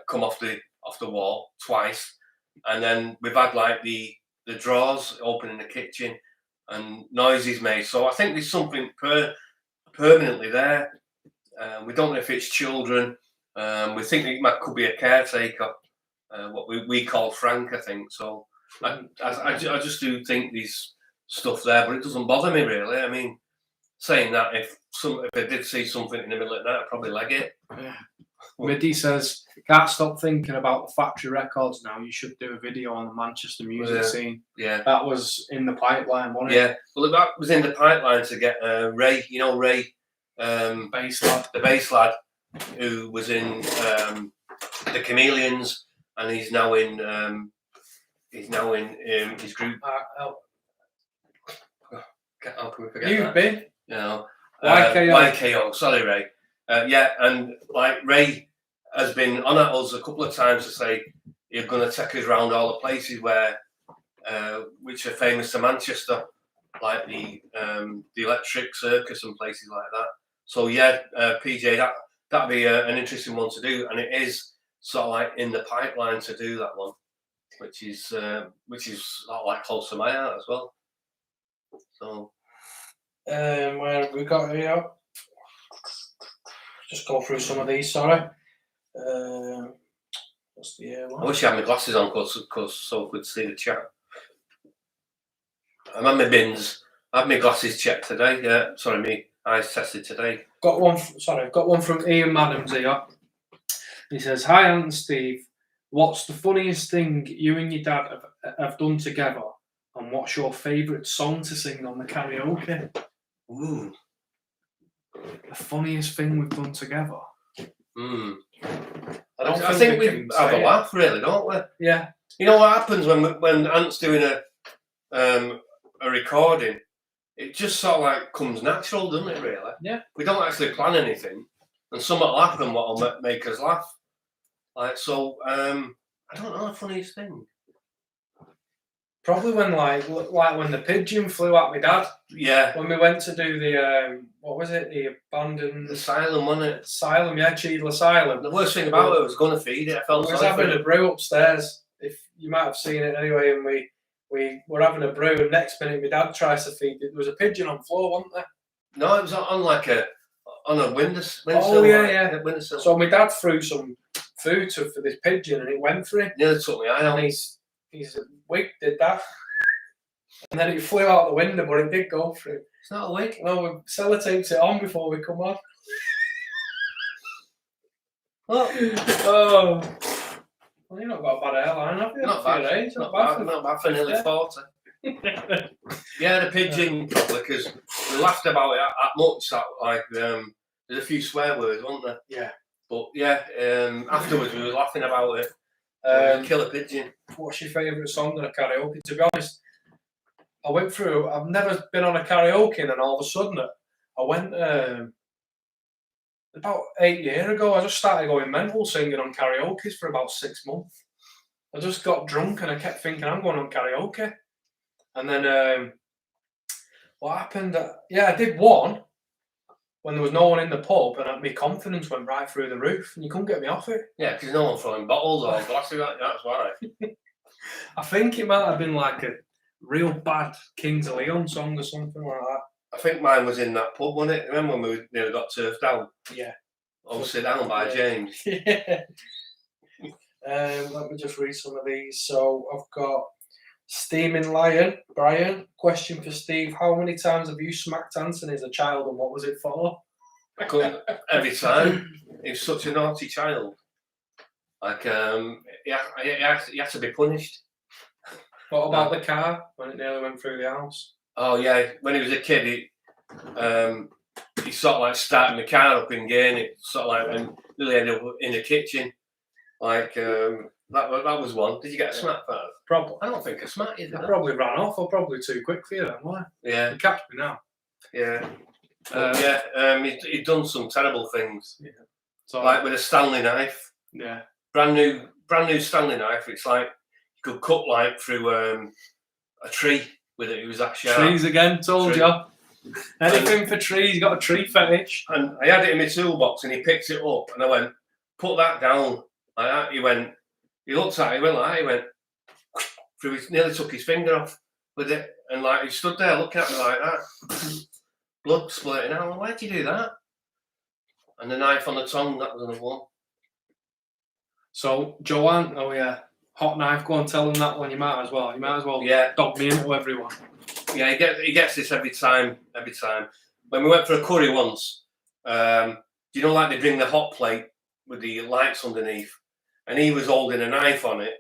come off the wall twice, and then we've had like the drawers open in the kitchen and noises made. So I think there's something permanently there. We don't know if it's children. We think it could be a caretaker, what we call Frank, I think. So I just do think there's stuff there, but it doesn't bother me really. I mean, saying that, if I did see something in the middle of the night, I'd probably leg it. Yeah. Middy says, can't stop thinking about the factory records now. You should do a video on the Manchester music scene. Yeah. That was in the pipeline, wasn't it? Yeah. Well, that was in the pipeline to get Ray, Ray, bass lad. The bass lad, who was in the Chameleons, and he's now in his group. How can we forget You've that? been? YKO. Sorry, Ray. Yeah, and like Ray has been on at us a couple of times to say you're going to take us around all the places where, which are famous to Manchester, like the Electric Circus and places like that. So yeah, PJ, that'd be an interesting one to do, and it is sort of like in the pipeline to do that one, which is sort of like close to my heart as well. So, where have we got here? Just go through some of these. Sorry. What's the one? I wish I had my glasses on, so I could see the chat. I'm on my bins. I had my glasses checked today. Yeah, sorry, me eyes tested today. Got one. I've got one from Ian Madams here. He says, "Hi, Ant and Steve. What's the funniest thing you and your dad have done together, and what's your favourite song to sing on the karaoke?" Ooh. The funniest thing we've done together. I think we have a laugh, really, don't we? Yeah. You know what happens when Ant's doing a recording? It just sort of like comes natural, doesn't it? Really. Yeah. We don't actually plan anything, and something will happen what'll make us laugh. Like so, I don't know the funniest thing. Probably when like when the pigeon flew at my dad. Yeah. When we went to do the what was it? The abandoned asylum, wasn't it? Asylum, yeah, Cheadle Asylum. The worst thing about it was going to feed it. I was having a brew upstairs. If you might have seen it anyway, and we were having a brew, and next minute my dad tries to feed it. There was a pigeon on the floor, wasn't there? No, it was on a windowsill. Oh yeah. Windowsill. So my dad threw some food for this pigeon, and it went for it. Nearly took me eye out. And he's a wig did that, and then it flew out the window, but it did go for it. It's not a wig. No, we sellotaped it on before we come on. What? Oh. Well, you've not got a bad hairline, have you? Not bad. Not bad for nearly 40. Yeah, the pigeon, probably, because we laughed about it at much. That like there's a few swear words, weren't there? Yeah. But yeah, afterwards we were laughing about it. Kill a pigeon. What's your favourite song on a karaoke? To be honest, I've never been on a karaoke, and then all of a sudden I went about 8 years ago. I just started going mental singing on karaoke for about 6 months. I just got drunk and I kept thinking I'm going on karaoke. And then what happened? Yeah, I did one when there was no one in the pub, and my confidence went right through the roof, and you couldn't get me off it. Yeah, because no one throwing bottles or glasses. That's why. I think it might have been like a real bad Kings of Leon song or something like that. I think mine was in that pub, wasn't it? Remember when we nearly got turfed out? Yeah. Obviously down by James. Yeah. Let me just read some of these. So I've got Steaming Lion, Brian. Question for Steve: how many times have you smacked Anthony as a child, and what was it for? I couldn't every time. He was such a naughty child. Like, yeah, he had to be punished. What about the car when it nearly went through the house? Oh yeah, when he was a kid, he sort of like starting the car up in gear, and it sort of like and nearly ended up in the kitchen. Like that was one. Did you get a smack for that? Probably. I don't think I smacked you. I probably ran off, or probably too quick for you then, why? Yeah. You catch me now. Yeah. He'd done some terrible things. Yeah. So, like with a Stanley knife. Yeah. Brand new Stanley knife. It's like you could cut like through a tree with it. It was that sharp. Trees again, told you. Anything for trees, you got a tree fetish. And I had it in my toolbox, and he picked it up, and I went, put that down like that. He looked at it, he went like that, he went through his, nearly took his finger off with it, and like he stood there looking at me like that, blood splurting out. Well, why'd you do that? And the knife on the tongue, that was another one. So Joanne, oh yeah, hot knife. Go and tell them that one. You might as well. Yeah. Dog me into everyone. Yeah, he gets this every time. When we went for a curry once, do you know like they bring the hot plate with the lights underneath, and he was holding a knife on it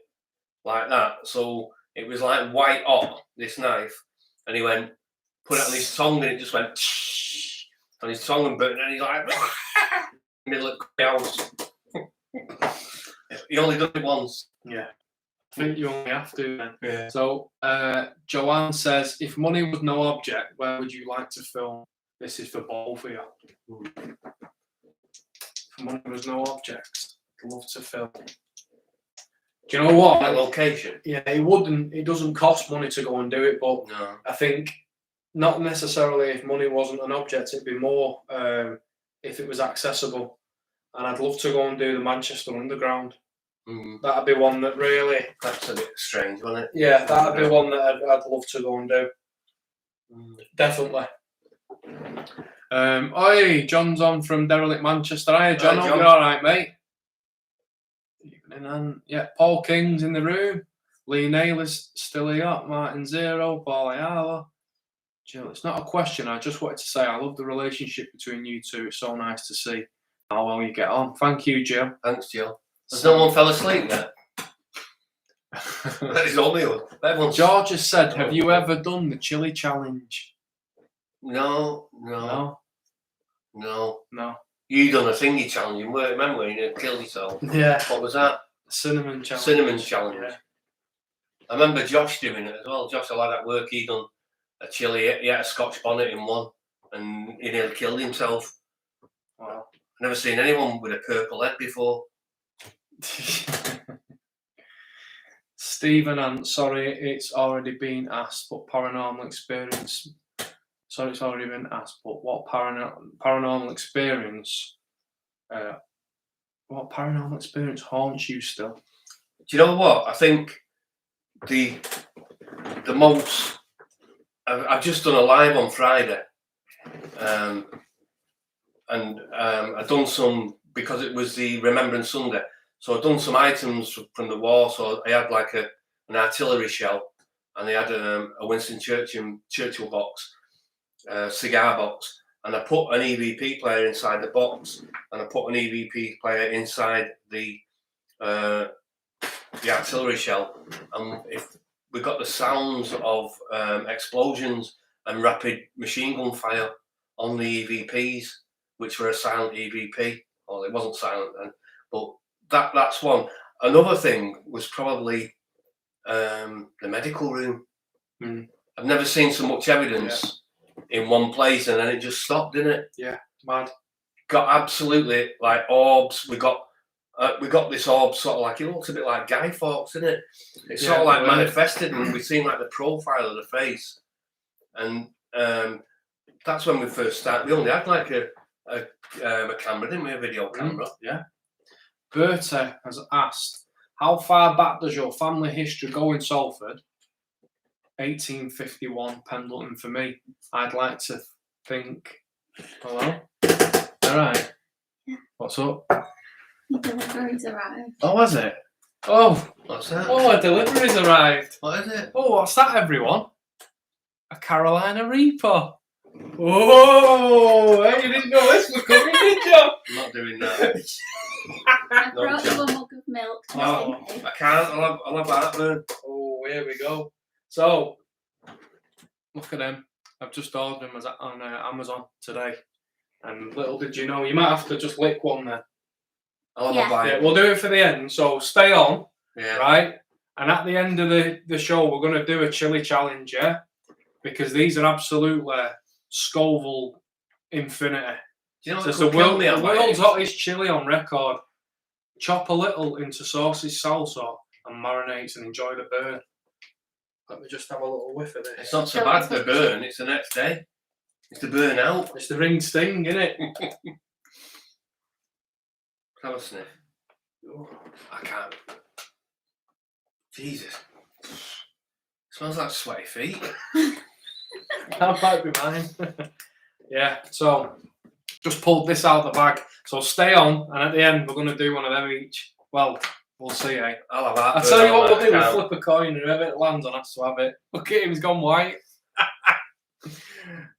like that, so it was like white hot, this knife, and he went, put it on his tongue, and it just went on his tongue, and burnt, and he's like middle of the house. He only done it once. Yeah. I think you only have to then. Yeah. So Joanne says, if money was no object, where would you like to film? This is for both of you. If money was no object, I'd love to film. Do you know what? That location. Yeah, it doesn't cost money to go and do it, but No. I think not necessarily if money wasn't an object, it'd be more if it was accessible. And I'd love to go and do the Manchester Underground. Mm. That'd be one that really... That's a bit strange, wasn't it? Yeah, that'd be one that I'd love to go and do. Definitely. Oi, John's on from Derelict Manchester. Hiya, John. Hope you're all right, mate. Evening, and yeah, Paul King's in the room. Lee Naylor's still here. Martin Zero. Paul Ayala. Jill, it's not a question. I just wanted to say I love the relationship between you two. It's so nice to see how well you get on. Thank you, Jill. Thanks, Jill. Has no one fell asleep yet? That is only one. George has said, have you ever done the chili challenge? No. You done a thingy challenge, remember when you killed yourself? Yeah. What was that? Cinnamon challenge. Cinnamon challenge. Yeah. I remember Josh doing it as well. Josh, a lad at work, he done a chili. He had a Scotch bonnet in one, and he nearly killed himself. Wow. I've never seen anyone with a purple head before. Stephen, and sorry, it's already been asked, but paranormal experience. Sorry, it's already been asked, but what paranormal experience? What paranormal experience haunts you still? Do you know what? I think the most. I've just done a live on Friday, and I've done some because it was the Remembrance Sunday. So I've done some items from the war. So I had like an artillery shell, and I had a Winston Churchill box, cigar box, and I put an EVP player inside the box, and I put an EVP player inside the artillery shell, and if we got the sounds of explosions and rapid machine gun fire on the EVPs, which were a silent EVP. Well, it wasn't silent then, but that's one. Another thing was probably the medical room. Mm. I've never seen so much evidence in one place, and then it just stopped, didn't it? Yeah, mad. Got absolutely like orbs. We got we got this orb sort of like, it looks a bit like Guy Fawkes, doesn't it? It's sort of Yeah, like right. manifested, and we've seen like the profile of the face. And that's when we first started. We only had like a camera, didn't we? A video camera. Yeah. Bertie has asked, how far back does your family history go in Salford? 1851 Pendleton for me. I'd like to think. Hello? All right. Yeah. What's up? The delivery's arrived. Oh, has it? Oh. What's that? Oh, a delivery's arrived. What is it? Oh, what's that, everyone? A Carolina Reaper. Oh, hey, you didn't know this was coming, did you? I'm not doing that. I No brought you chance. a mug of milk. Oh. I can't. I'll have heartburn. Oh, here we go. So, look at them. I've just ordered them on Amazon today. And little did you know, you might have to just lick one there. I'll have Yeah. a bite. Yeah, we'll do it for the end. So stay on, Yeah. right? And at the end of the show, we're going to do a chili challenge, yeah? Because these are absolutely Scoville infinity. Do you know So what it's the could kill me? world's hottest chili on record. Chop a little into sausage salsa and marinate and enjoy the burn. Let me just have a little whiff of this. It's not so bad the burn. It's the next day. It's the burn out. It's the ring sting, isn't it? Have a sniff. I can't. Jesus. Smells like sweaty feet. That might be mine. Yeah, so just pulled this out of the bag. So stay on, and at the end, we're going to do one of them each. Well, we'll see, eh? I'll have that. I'll tell you what we'll do, we'll flip a coin, and whoever it lands on has to have it. Look at him, he's gone white.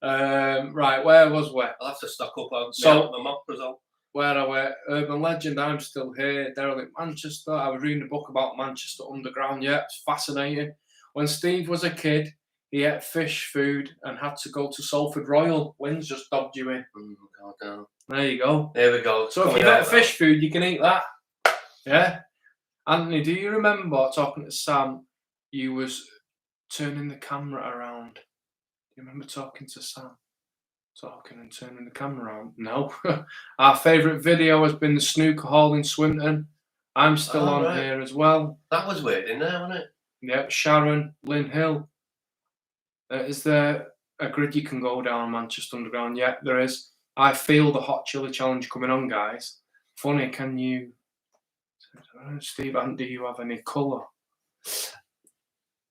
Right, where was we? I'll have to stock up on So- my Moprazole. Where are we? Urban legend, I'm still here. Derelict Manchester. I was reading a book about Manchester Underground. Yeah, it's fascinating. When Steve was a kid, he ate fish food and had to go to Salford Royal. Wynn's just dobbed you in. God, no. There you go. There we go. So if Coming you out get fish food, you can eat that. Yeah. Anthony, do you remember talking to Sam? You was turning the camera around. Do you remember talking to Sam? Talking and turning the camera around? No. Our favourite video has been the snooker hall in Swinton. I'm still Oh, on right. here as well. That was weird in there, wasn't it? Yep, Sharon, Lynn Hill. Is there a grid you can go down Manchester Underground? Yeah, there is. I feel the hot chili challenge coming on, guys. Funny, can you... Steve, and do you have any colour?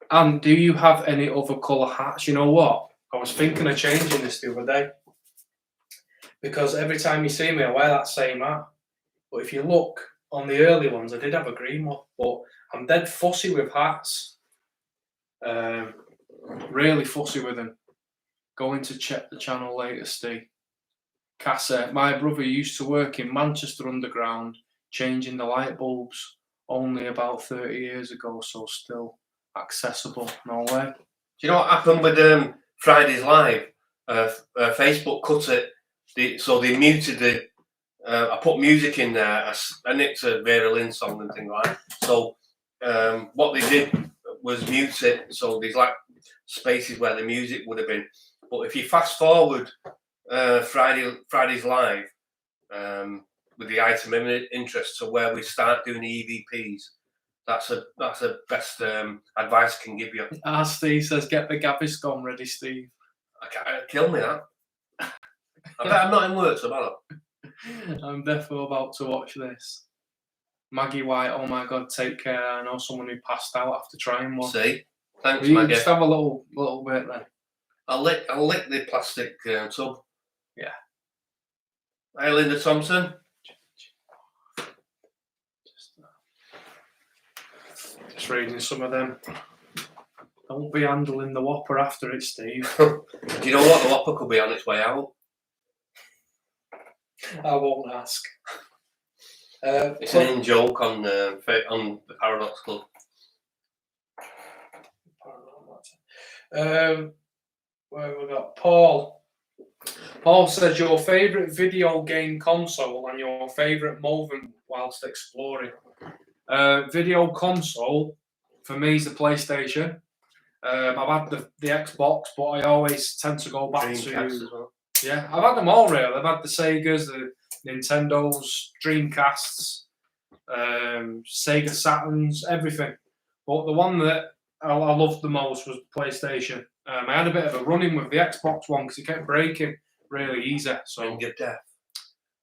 And do you have any other colour hats? You know what? I was thinking of changing this the other day. Because every time you see me, I wear that same hat. But if you look on the early ones, I did have a green one. But I'm dead fussy with hats. Really fussy with them. Going to check the channel later, Steve. Casa, my brother used to work in Manchester Underground, changing the light bulbs only about 30 years ago, so still accessible. No way. Do you know what happened with Friday's Live? Facebook cut it. So they muted the. I put music in there. I nicked a Vera Lynn song and things like that. So what they did was mute it. So there's like spaces where the music would have been. But if you fast forward Friday's Live with the item of interest to where we start doing the EVPs, that's a best advice I can give you. Steve says, get the Gaviscon ready, Steve. I can't kill me that. I bet I'm not in work tomorrow. I'm definitely about to watch this. Maggie White, oh my God, take care. I know someone who passed out after trying one. See, thanks, Will you Maggie. just have a little bit then? I'll lick the plastic tub. Yeah. Hi, Linda Thompson. Just reading some of them. Don't be handling the Whopper after it, Steve. Do you know what? The Whopper could be on its way out. I won't ask. It's an in-joke on the Paradox Club. Where have we got? Paul. Paul says your favourite video game console and your favourite moment whilst exploring. Video console for me is the PlayStation. I've had the Xbox, but I always tend to go back Dreamcast to as well. yeah. I've had them all really. I've had the Segas, the Nintendos, Dreamcasts. Sega Saturns, everything. But the one that I loved the most was PlayStation. I had a bit of a run-in with the Xbox One because it kept breaking really easy. So Ring of Death.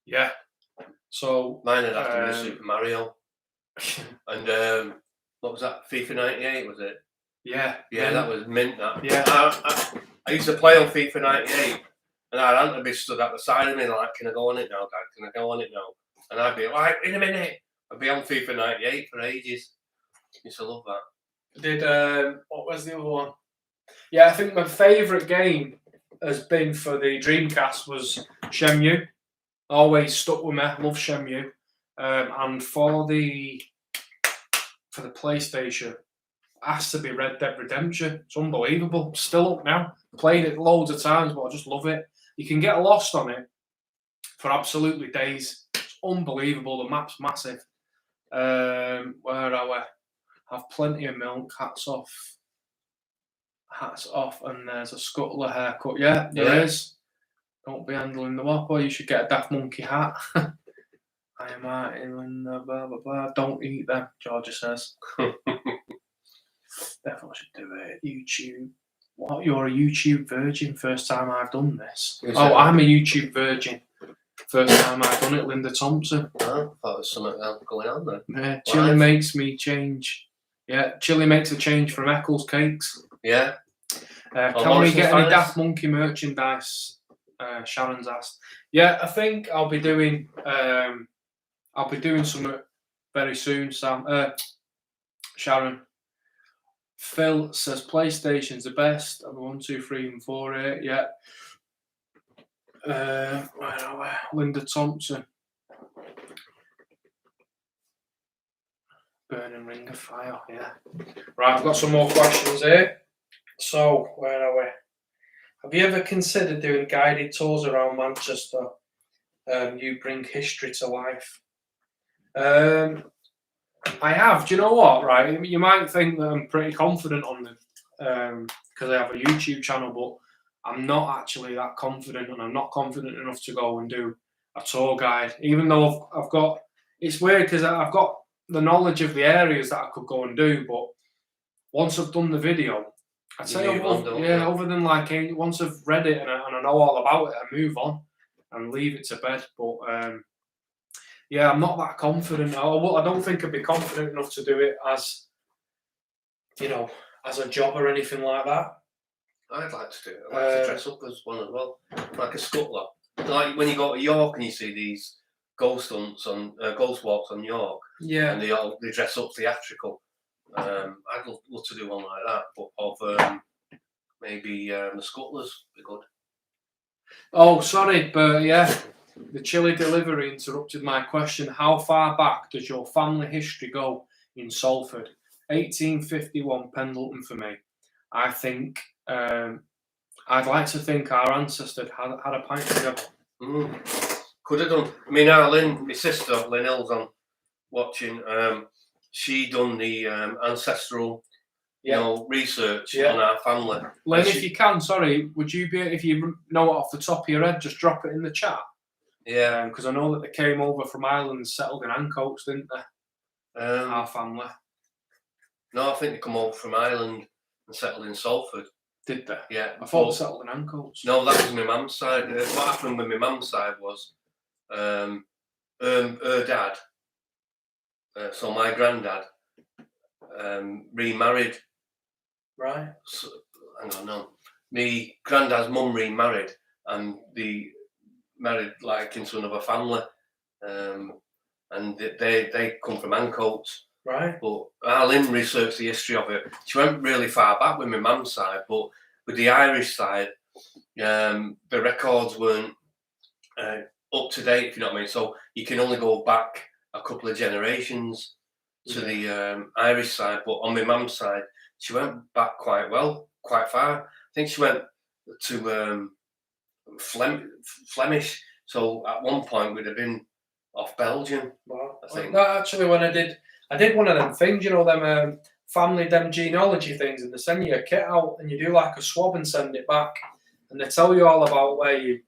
yeah. So Mine would have to be Super Mario. And what was that? FIFA 98, was it? yeah, That was mint. That. Yeah. I used to play on FIFA 98, and I'd have to be stood at the side of me like, "Can I go on it now, Dad? Can I go on it now?" And I'd be like, "In a minute." I'd be on FIFA 98 for ages. Used to love that. What was the other one? Yeah, I think my favourite game has been for the Dreamcast was Shenmue. Always stuck with me. Love Shenmue. And for the PlayStation, has to be Red Dead Redemption. It's unbelievable. Still up now. Played it loads of times, but I just love it. You can get lost on it for absolutely days. It's unbelievable. The map's massive. Where are we? Have plenty of milk. Hats off. And there's a scuttler haircut. Yeah, there is. Don't be handling the whopper. You should get a Daft Monkey hat. I am Martin, blah, blah, blah. Don't eat them, Georgia says. Definitely should do it. YouTube. What? You're a YouTube virgin? First time I've done this. I'm a YouTube virgin. First time I've done it, Linda Thompson. Oh, I thought there was something else going on there. Yeah, Chili makes me change. Yeah, Chili makes a change from Eccles Cakes. Yeah. Can we get any Daft Monkey merchandise? Sharon's asked. Yeah, I think I'll be doing something very soon, Sam. Sharon. Phil says PlayStation's the best. 1, 2, 3, and 4. Yeah. Where are we? Linda Thompson. Burning Ring of Fire. Yeah. Right, I've got some more questions here. So, where are we? Have you ever considered doing guided tours around Manchester? You bring history to life. I have. Do you know what? Right, you might think that I'm pretty confident on them because I have a YouTube channel, but I'm not actually that confident, and I'm not confident enough to go and do a tour guide. Even though I've got, it's weird because I've got the knowledge of the areas that I could go and do, but once I've done the video, I'd say other than like once I've read it and I know all about it, I move on and leave it to bed. But yeah, I'm not that confident. I don't think I'd be confident enough to do it as, as a job or anything like that. I'd like to do it. I'd like to dress up as one as well, like a scuttler. Like when you go to York and you see these ghost walks on York. Yeah. And they dress up theatrical. I'd love to do one like that, but of maybe the scuttlers would be good. Oh, sorry, but yeah, the chili delivery interrupted my question. How far back does your family history go in Salford? 1851 Pendleton for me. I think I'd like to think our ancestors had a pint together. Could have done. I mean, Lynn, my sister, Lynn Hill's on watching. She done the ancestral, research on our family. Lynn, if you can, sorry, would you be, if you know it off the top of your head, just drop it in the chat? Yeah. Because I know that they came over from Ireland and settled in Ancoats, didn't they? Our family. No, I think they come over from Ireland and settled in Salford. Did they? Yeah. I thought they settled in Ancoats. No, that was my mum's side. What happened with my mum's side was her dad, so my granddad, remarried. Right. So, hang on, no. My granddad's mum remarried and they married like into another family. And they come from Ancoats. Right. But Lynn researched the history of it. She went really far back with my mum's side, but with the Irish side, the records weren't up to date, if you know what I mean. So you can only go back a couple of generations to the Irish side. But on my mum's side, she went back quite far. I think she went to Flemish. So at one point we'd have been off Belgium. Wow. I think. That actually, when I did one of them things, them family, them genealogy things, and they send you a kit out and you do like a swab and send it back, and they tell you all about where your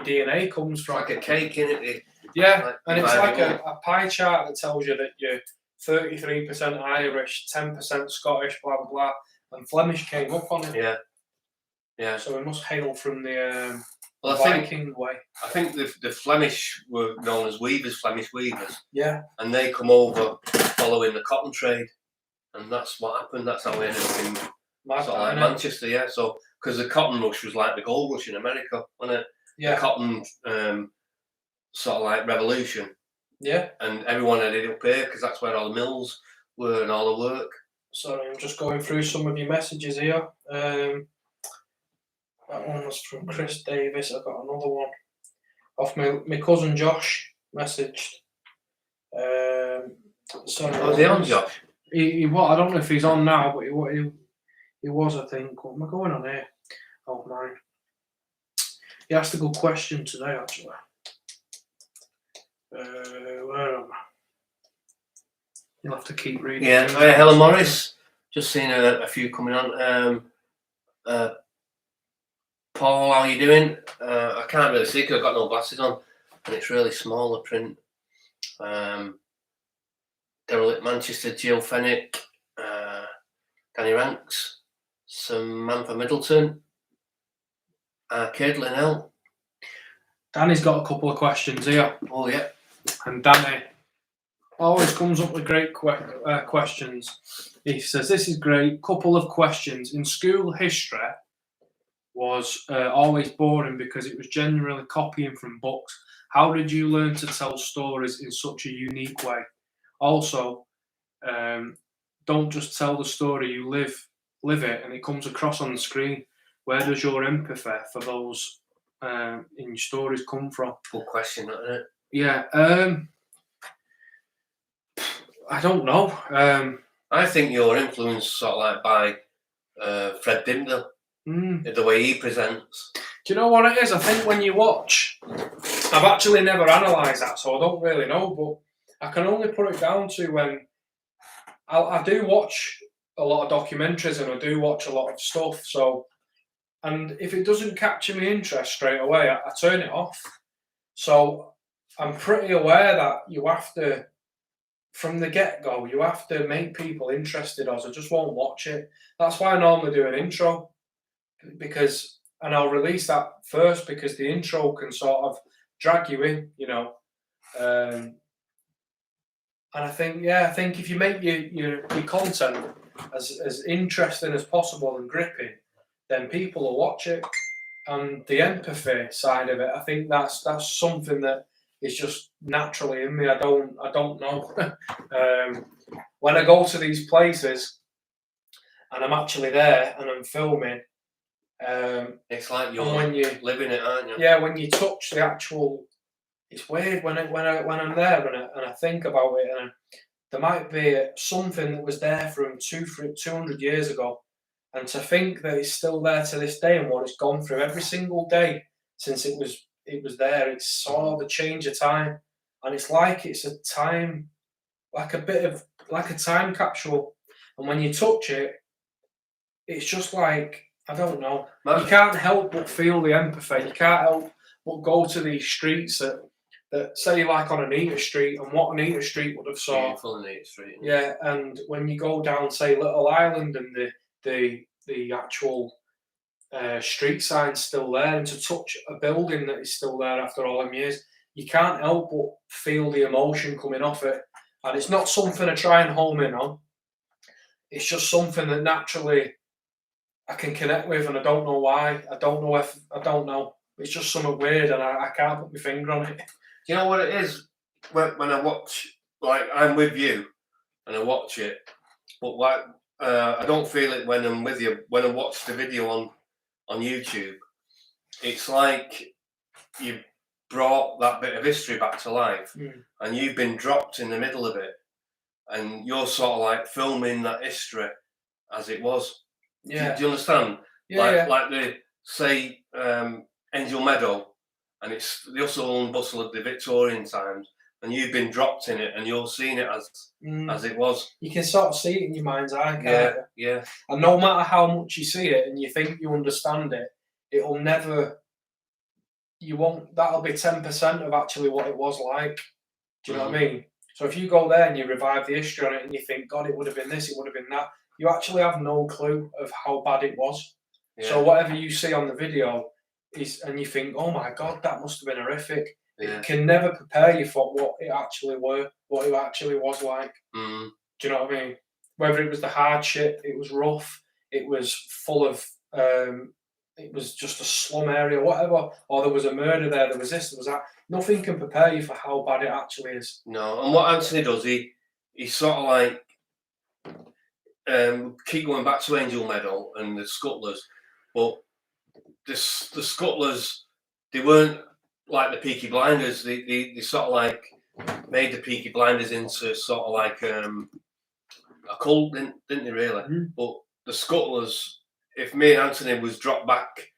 DNA comes from. Like a cake, innit? Yeah, and it's divide like it up. a pie chart that tells you that you're 33% Irish, 10% Scottish, blah blah blah, and Flemish came up on it. Yeah, yeah. So we must hail from the Well, I Viking way. think the Flemish were known as weavers, Flemish weavers, Yeah, and they come over following the cotton trade, and that's what happened. That's how we ended up in mad, sort of like innit? Manchester. Yeah, so because the cotton rush was like the gold rush in America, wasn't it? The Yeah, cotton sort of like revolution, yeah. and everyone headed up here because that's where all the mills were and all the work. Sorry, I'm just going through some of your messages here. That one was from Chris Davis. I've got another one off my cousin Josh messaged. Sorry, Oh, is he on, Josh? He what? I don't know if he's on now, but he was. I think. What am I going on here? Oh mine. He asked a good question today, actually. Where am I? You'll have to keep reading. Yeah. things. Hi, Helen Morris. Just seen a few coming on. Paul, how you doing? I can't really see because I've got no glasses on, and it's really small, the print. Derelict Manchester, Jill Fennick, Danny Ranks, Samantha Middleton, Arcade Linnell. Danny's got a couple of questions here. Oh, yeah. And Danny always comes up with great questions. He says, this is great. Couple of questions. In school, history was always boring because it was generally copying from books. How did you learn to tell stories in such a unique way? Also, don't just tell the story, you live it, and it comes across on the screen. Where does your empathy for those in your stories come from? Good question, isn't it? Yeah, I don't know. I think you're influenced sort of like by Fred Dimdale, the way he presents. Do you know what it is? I think when you watch, I've actually never analysed that, so I don't really know, but I can only put it down to when I do watch a lot of documentaries and I do watch a lot of stuff, so, and if it doesn't capture my interest straight away, I turn it off. So I'm pretty aware that you have to, from the get-go, you have to make people interested, or I just won't watch it. That's why I normally do an intro, because, and I'll release that first because the intro can sort of drag you in, you know. And I think if you make your content as interesting as possible and gripping, then people will watch it. And the empathy side of it, I think that's something that is just naturally in me. I don't know. When I go to these places and I'm actually there and I'm filming, It's like you're when you living it, aren't you? yeah, when you touch the actual, it's weird when I'm there and I think about it, and there might be something that was there from 200 years ago, and to think that it's still there to this day and what it's gone through every single day since it was there. It's sort of the change of time, and it's like it's a time, like a time capsule, and when you touch it, it's just like, I don't know. You can't help but feel the empathy. You can't help but go to these streets that say like on Anita Street, and what Anita Street would have saw. Beautiful Anita Street. Yeah, and when you go down, say, Little Island, and the actual street sign's still there, and to touch a building that is still there after all them years, you can't help but feel the emotion coming off it. And it's not something I try and home in on. It's just something that naturally I can connect with, and I don't know why. I don't know. It's just something weird, and I can't put my finger on it. Do you know what it is? When I watch, like, I'm with you and I watch it, but like, I don't feel it when I'm with you. When I watch the video on YouTube, it's like you've brought that bit of history back to life, and you've been dropped in the middle of it, and you're sort of like filming that history as it was. Yeah. Do you understand? Yeah, Like the, say, Angel Meadow, and it's the hustle and bustle of the Victorian times, and you've been dropped in it, and you're seeing it as it was. You can sort of see it in your mind's eye, can't you? Yeah. And no matter how much you see it and you think you understand it, it'll never. you won't. That'll be 10% of actually what it was like. Do you know what I mean? So if you go there and you revive the history on it, and you think, God, it would have been this, it would have been that, you actually have no clue of how bad it was. Yeah. So whatever you see on the video is, and you think, oh my God, that must have been horrific. Yeah. It can never prepare you for what it actually was like. Mm. Do you know what I mean? Whether it was the hardship, it was rough, it was full of, it was just a slum area, whatever, or there was a murder there was this, there was that. Nothing can prepare you for how bad it actually is. No, and what Anthony does, he sort of like keep going back to Angel Meadow and the Scuttlers, but the Scuttlers, they weren't like the Peaky Blinders. They sort of like made the Peaky Blinders into sort of like a cult, didn't they really? But the Scuttlers, if me and Anthony was dropped back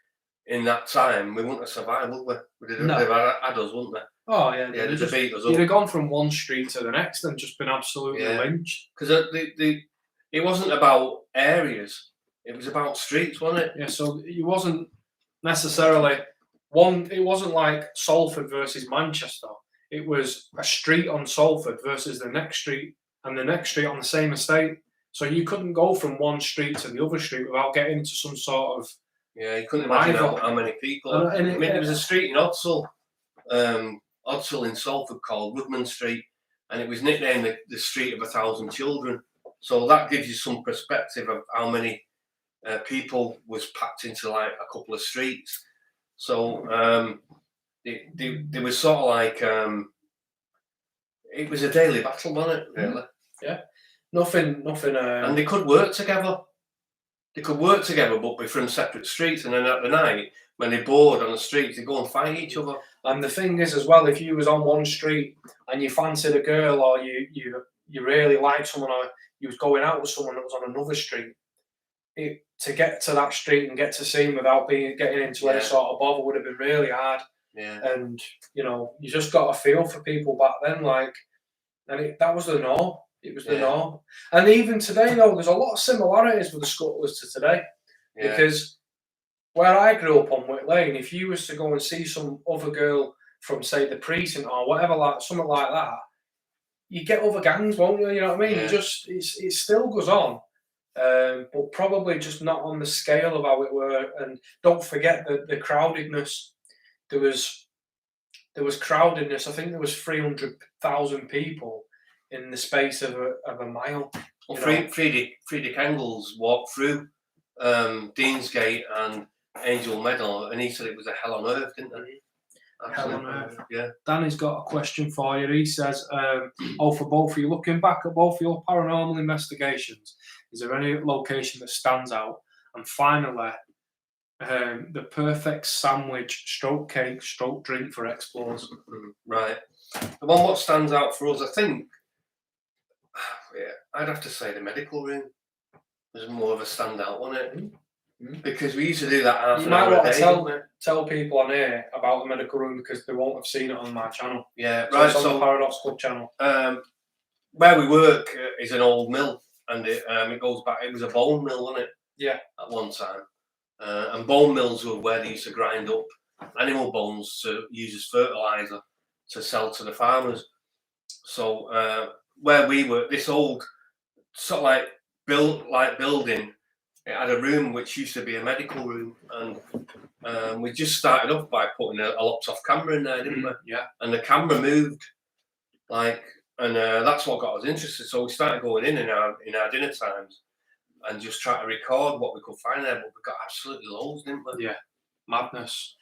in that time, we wouldn't have survived, would we? They'd have had us, wouldn't they? Oh yeah, Yeah, they'd have beat us up. You'd have gone from one street to the next and just been absolutely lynched. Because it wasn't about areas; it was about streets, wasn't it? Yeah, so it wasn't necessarily one. It wasn't like Salford versus Manchester. It was a street on Salford versus the next street and the next street on the same estate. So you couldn't go from one street to the other street without getting into some sort of. Yeah, you couldn't imagine how many people. I mean, there was a street in Odsall in Salford called Woodman Street, and it was nicknamed the Street of 1,000 Children. So that gives you some perspective of how many people was packed into like a couple of streets. So they was sort of like it was a daily battle, wasn't it? Really? Yeah. Nothing. And they could work together. They could work together, but be from separate streets. And then at the night, when they're bored on the streets, they go and fight each other. And the thing is, as well, if you was on one street and you fancied a girl, or you really liked someone, or you was going out with someone that was on another street, to get to that street and get to see him without getting into any sort of bother would have been really hard. Yeah. And you just got a feel for people back then, like, and that was the norm. It was the norm. And even today, though, there's a lot of similarities with the Scuttlers to today. Yeah. Because where I grew up on Wick Lane, if you was to go and see some other girl from, say, the precinct or whatever, like something like that, you get other gangs, won't you? You know what I mean? Yeah. It still goes on, but probably just not on the scale of how it were. And don't forget the crowdedness. There was crowdedness. I think there was 300,000 people in the space of a mile. Well, Friedrich Engels walked through Deansgate and Angel Meadow, and he said it was a hell on earth, didn't he? Hell on earth. Yeah. Danny's got a question for you. He says, for both of you, looking back at both your paranormal investigations, is there any location that stands out? And finally, the perfect sandwich, / cake, / drink for explorers. Right. The one what stands out for us, I think, I'd have to say the medical room was more of a standout, wasn't it? Because we used to do that half an hour a day. You might tell people on here about the medical room because they won't have seen it on my channel. Yeah, so right. It's on the Paradox Club channel. Where we work is an old mill, and it goes back. It was a bone mill, wasn't it? Yeah. At one time, and bone mills were where they used to grind up animal bones to use as fertilizer to sell to the farmers. So where we were, this old sort of like building. It had a room which used to be a medical room, and we just started off by putting a locked-off camera in there, didn't we? Yeah. And the camera moved, and that's what got us interested. So we started going in our dinner times and just trying to record what we could find there. But we got absolutely loads, didn't we? Yeah. Madness.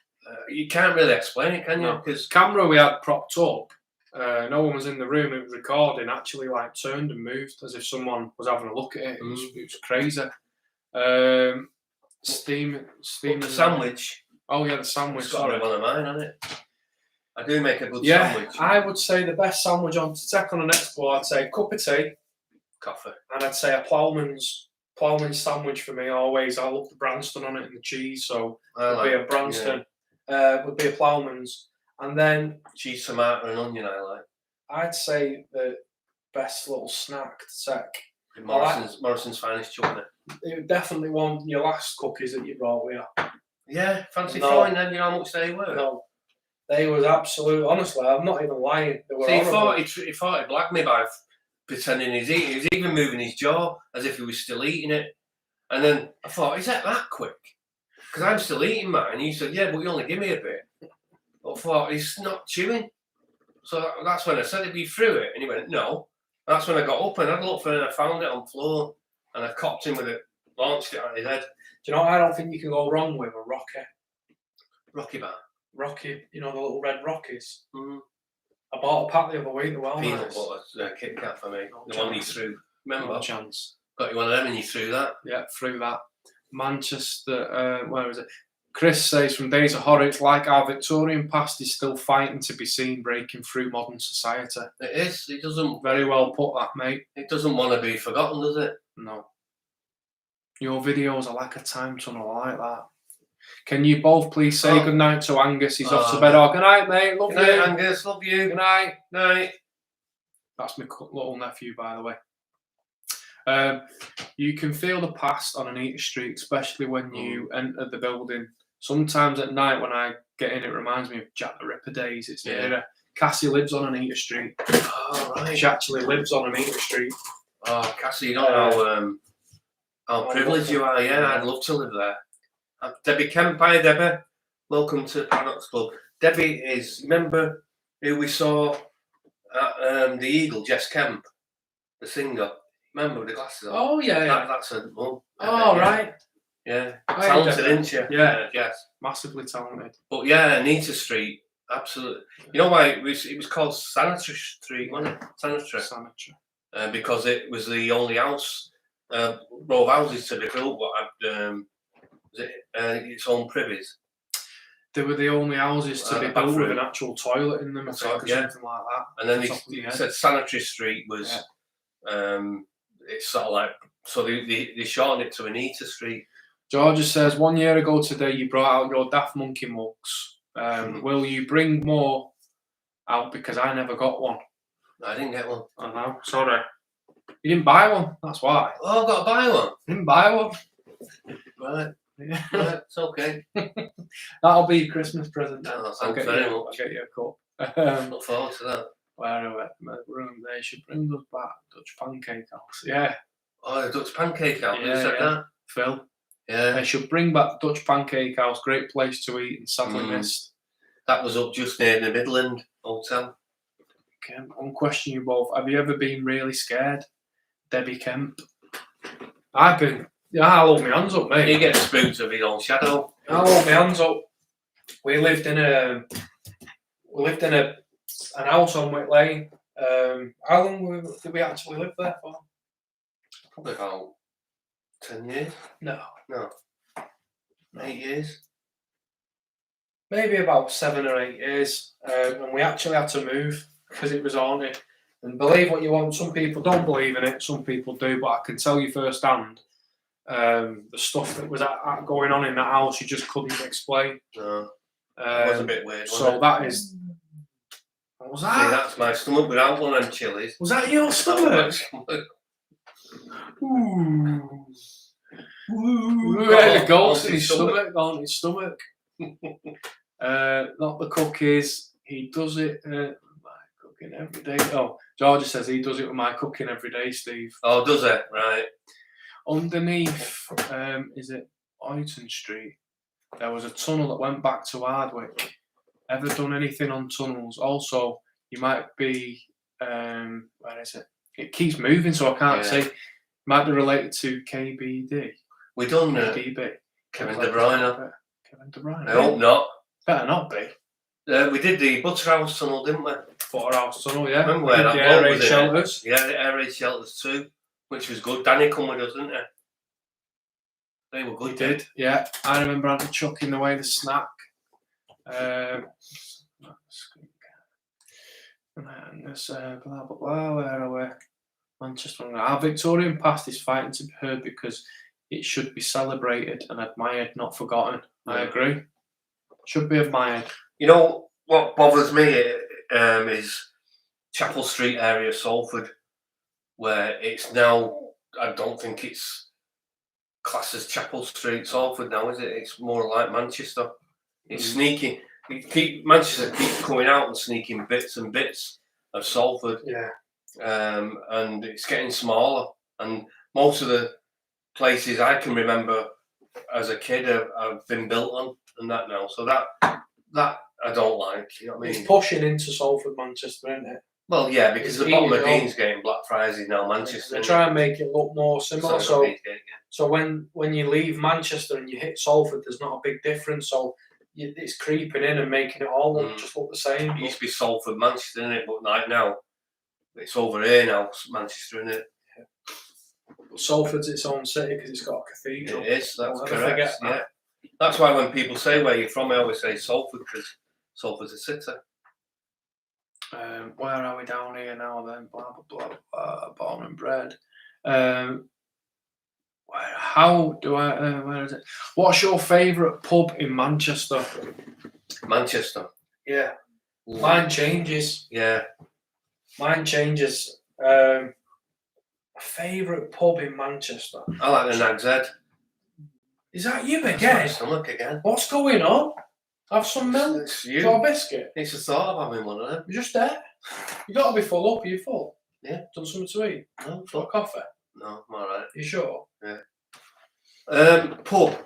You can't really explain it, can you? Because camera we had propped up. No one was in the room. It was recording. Actually, like turned and moved as if someone was having a look at it. It was crazy. Steam the sandwich. Oh yeah, the sandwich. Sorry, one of mine, isn't it? I do make a good sandwich. Yeah, I would say the best sandwich to take on an explore. I'd say a cup of tea, coffee, and I'd say a ploughman's sandwich for me. Always, I love the Branston on it and the cheese. So would be a Branston. Would be a ploughman's, and then cheese, tomato, and onion. I like. I'd say the best little snack to take. Morrisons finest chocolate. It definitely one your last cookies that you brought with you. Yeah, fancy throwing them. You know how much they were. No, They was absolute. Honestly, I'm not even lying. They were See, horrible. he thought he'd blagged me by pretending he's eating. He was even moving his jaw as if he was still eating it. And then I thought, is that quick? Because I'm still eating mine. He said, yeah, but you only give me a bit. I thought, he's not chewing. So that's when I said, have you through it? And he went, no. That's when I got up and I looked for it and I found it on the floor. And I copped him with it, launched it at his head. Do you know what I don't think you can go wrong with? A Rocky bar. Rocky, you know, the little red Rockies. Mm. I bought a pack the other week. They were well Peanut nice. butter Kit Kat for me. No The one you chance. threw. Remember? No chance. Got you one of them and you threw that. Yeah, through that. Manchester, where is it? Chris says, from days of horror, it's like our Victorian past is still fighting to be seen, breaking through modern society. It is. It doesn't. Very well put, that, mate. It doesn't want to be forgotten, does it? No. Your videos are like a time tunnel. I like that. Can you both please say good night to Angus? He's off to bed. Oh, good night, mate. Love Good you. night, Angus. Love you. Good night. Night. That's my little nephew, by the way. You can feel the past on Anita Street, especially when you enter the building. Sometimes at night when I get in, it reminds me of Jack the Ripper days. It's near Cassie lives on Anita Street. Oh, right. She actually lives on Anita Street. Oh, Cassie, you don't know how privileged you are. Yeah, I'd love to live there. Debbie Kemp. Hi, Debbie. Welcome to Paradox Club. Debbie is, remember who we saw at the Eagle, Jess Kemp, the singer. Remember with the glasses on? Oh, yeah. That's her mum. Oh, right. Yeah. Hey, Talented, Debbie. isn't she? Yeah. Yes. Massively talented. But yeah, Anita Street, absolutely. You know why it was called Sanitary Street, wasn't it? Sanitary. Because it was the only house, row of houses to be built what had its own privies. They were the only houses to be built with an actual toilet in them, or something like that. And then they said Sanitary Street was, it's sort of like, so they shortened it to Anita Street. Georgia says, 1 year ago today you brought out your Daft Monkey mugs. Will you bring more out? Because I never got one. I didn't get one. I know, sorry. You didn't buy one, that's why. Oh, I've got to buy one. Didn't buy one. Right. Yeah. Right, it's okay. That'll be your Christmas present. Oh, I'll thanks very much. I'll get you a cup. Look forward to that. Where are we? My room. They should bring us back Dutch Pancake House. Yeah. Oh, the Dutch Pancake House. Yeah, Who said that? Phil. Yeah. They should bring back Dutch Pancake House. Great place to eat and sadly missed. That was up just near the Midland Hotel. Okay, one question you both. Have you ever been really scared? Debbie Kemp. I've been. Yeah, I'll hold my hands up, mate. He gets spooked of his own shadow. I'll hold my hands up. We lived in an house on Wick Lane. How long did we actually live there for? Probably about 10 years. No. 8 years. Maybe about 7 or 8 years. And we actually had to move because it was haunted. And believe what you want, some people don't believe in it, some people do, but I can tell you firsthand, the stuff that was going on in that house, you just couldn't explain. No. It was a bit weird. So that is. What was that? See, that's my stomach without one of them chilies. Was that your stomach? Ooh. The ghost in his stomach, on his stomach. Not the cookies. He does it. My cooking every day. Oh, Georgia says he does it with my cooking every day, Steve. Oh, does it? Right. Underneath, is it Oyton Street? There was a tunnel that went back to Hardwick. Ever done anything on tunnels? Also, you might be. Where is it? It keeps moving, so I can't say. Might be related to KBD. We done KDB. Kevin De Bruyne. Kevin De Bruyne. I hope not. Better not be. We did the Butterhouse tunnel, didn't we? Butterhouse tunnel, yeah. Remember where that the bloke air was raid in shelters. Yeah, the air raid shelters too, which was good. Danny come with us, didn't they? They were good. We did, yeah. I remember having to chuck in away the snack. And there's blah blah blah. Where are we? Manchester. Our Victorian past is fighting to be heard because it should be celebrated and admired, not forgotten. I agree. Should be admired. You know what bothers me is Chapel Street area, Salford, where it's now. I don't think it's classed as Chapel Street, Salford now, is it? It's more like Manchester. It's sneaky. Manchester keeps coming out and sneaking bits and bits of Salford, Yeah. and it's getting smaller. And most of the places I can remember as a kid have been built on and that now. So that I don't like. You know what I mean? It's pushing into Salford, Manchester, isn't it? Well, yeah, because It's the bottom of eating it Dean's Gate and Blackfriars is now Manchester. They try and make it look more similar. So when you leave Manchester and you hit Salford, there's not a big difference. So it's creeping in and making it all look the same. It used to be Salford, Manchester, isn't it? But like now, it's over here now, Manchester, isn't it? Yeah. But Salford's its own city because it's got a cathedral. It is. That's Don't correct. forget that. Yeah. That's why when people say where you're from, I always say Salford because Salford's a city. Where are we down here now then? Blah, blah, blah, born and bred. Where is it? What's your favourite pub in Manchester? Manchester. Yeah. Ooh. Mine changes. Yeah. Mine changes. Favourite pub in Manchester? I like the Nag's Head. Is that you That's again? my stomach again. What's going on? Have some milk. It's you. Got a biscuit? It's a thought of having one of them. You're just there. You got to be full up. Are you full? Yeah. Done something to eat? No, Got a coffee? No, I'm alright. You sure? Yeah. Pub.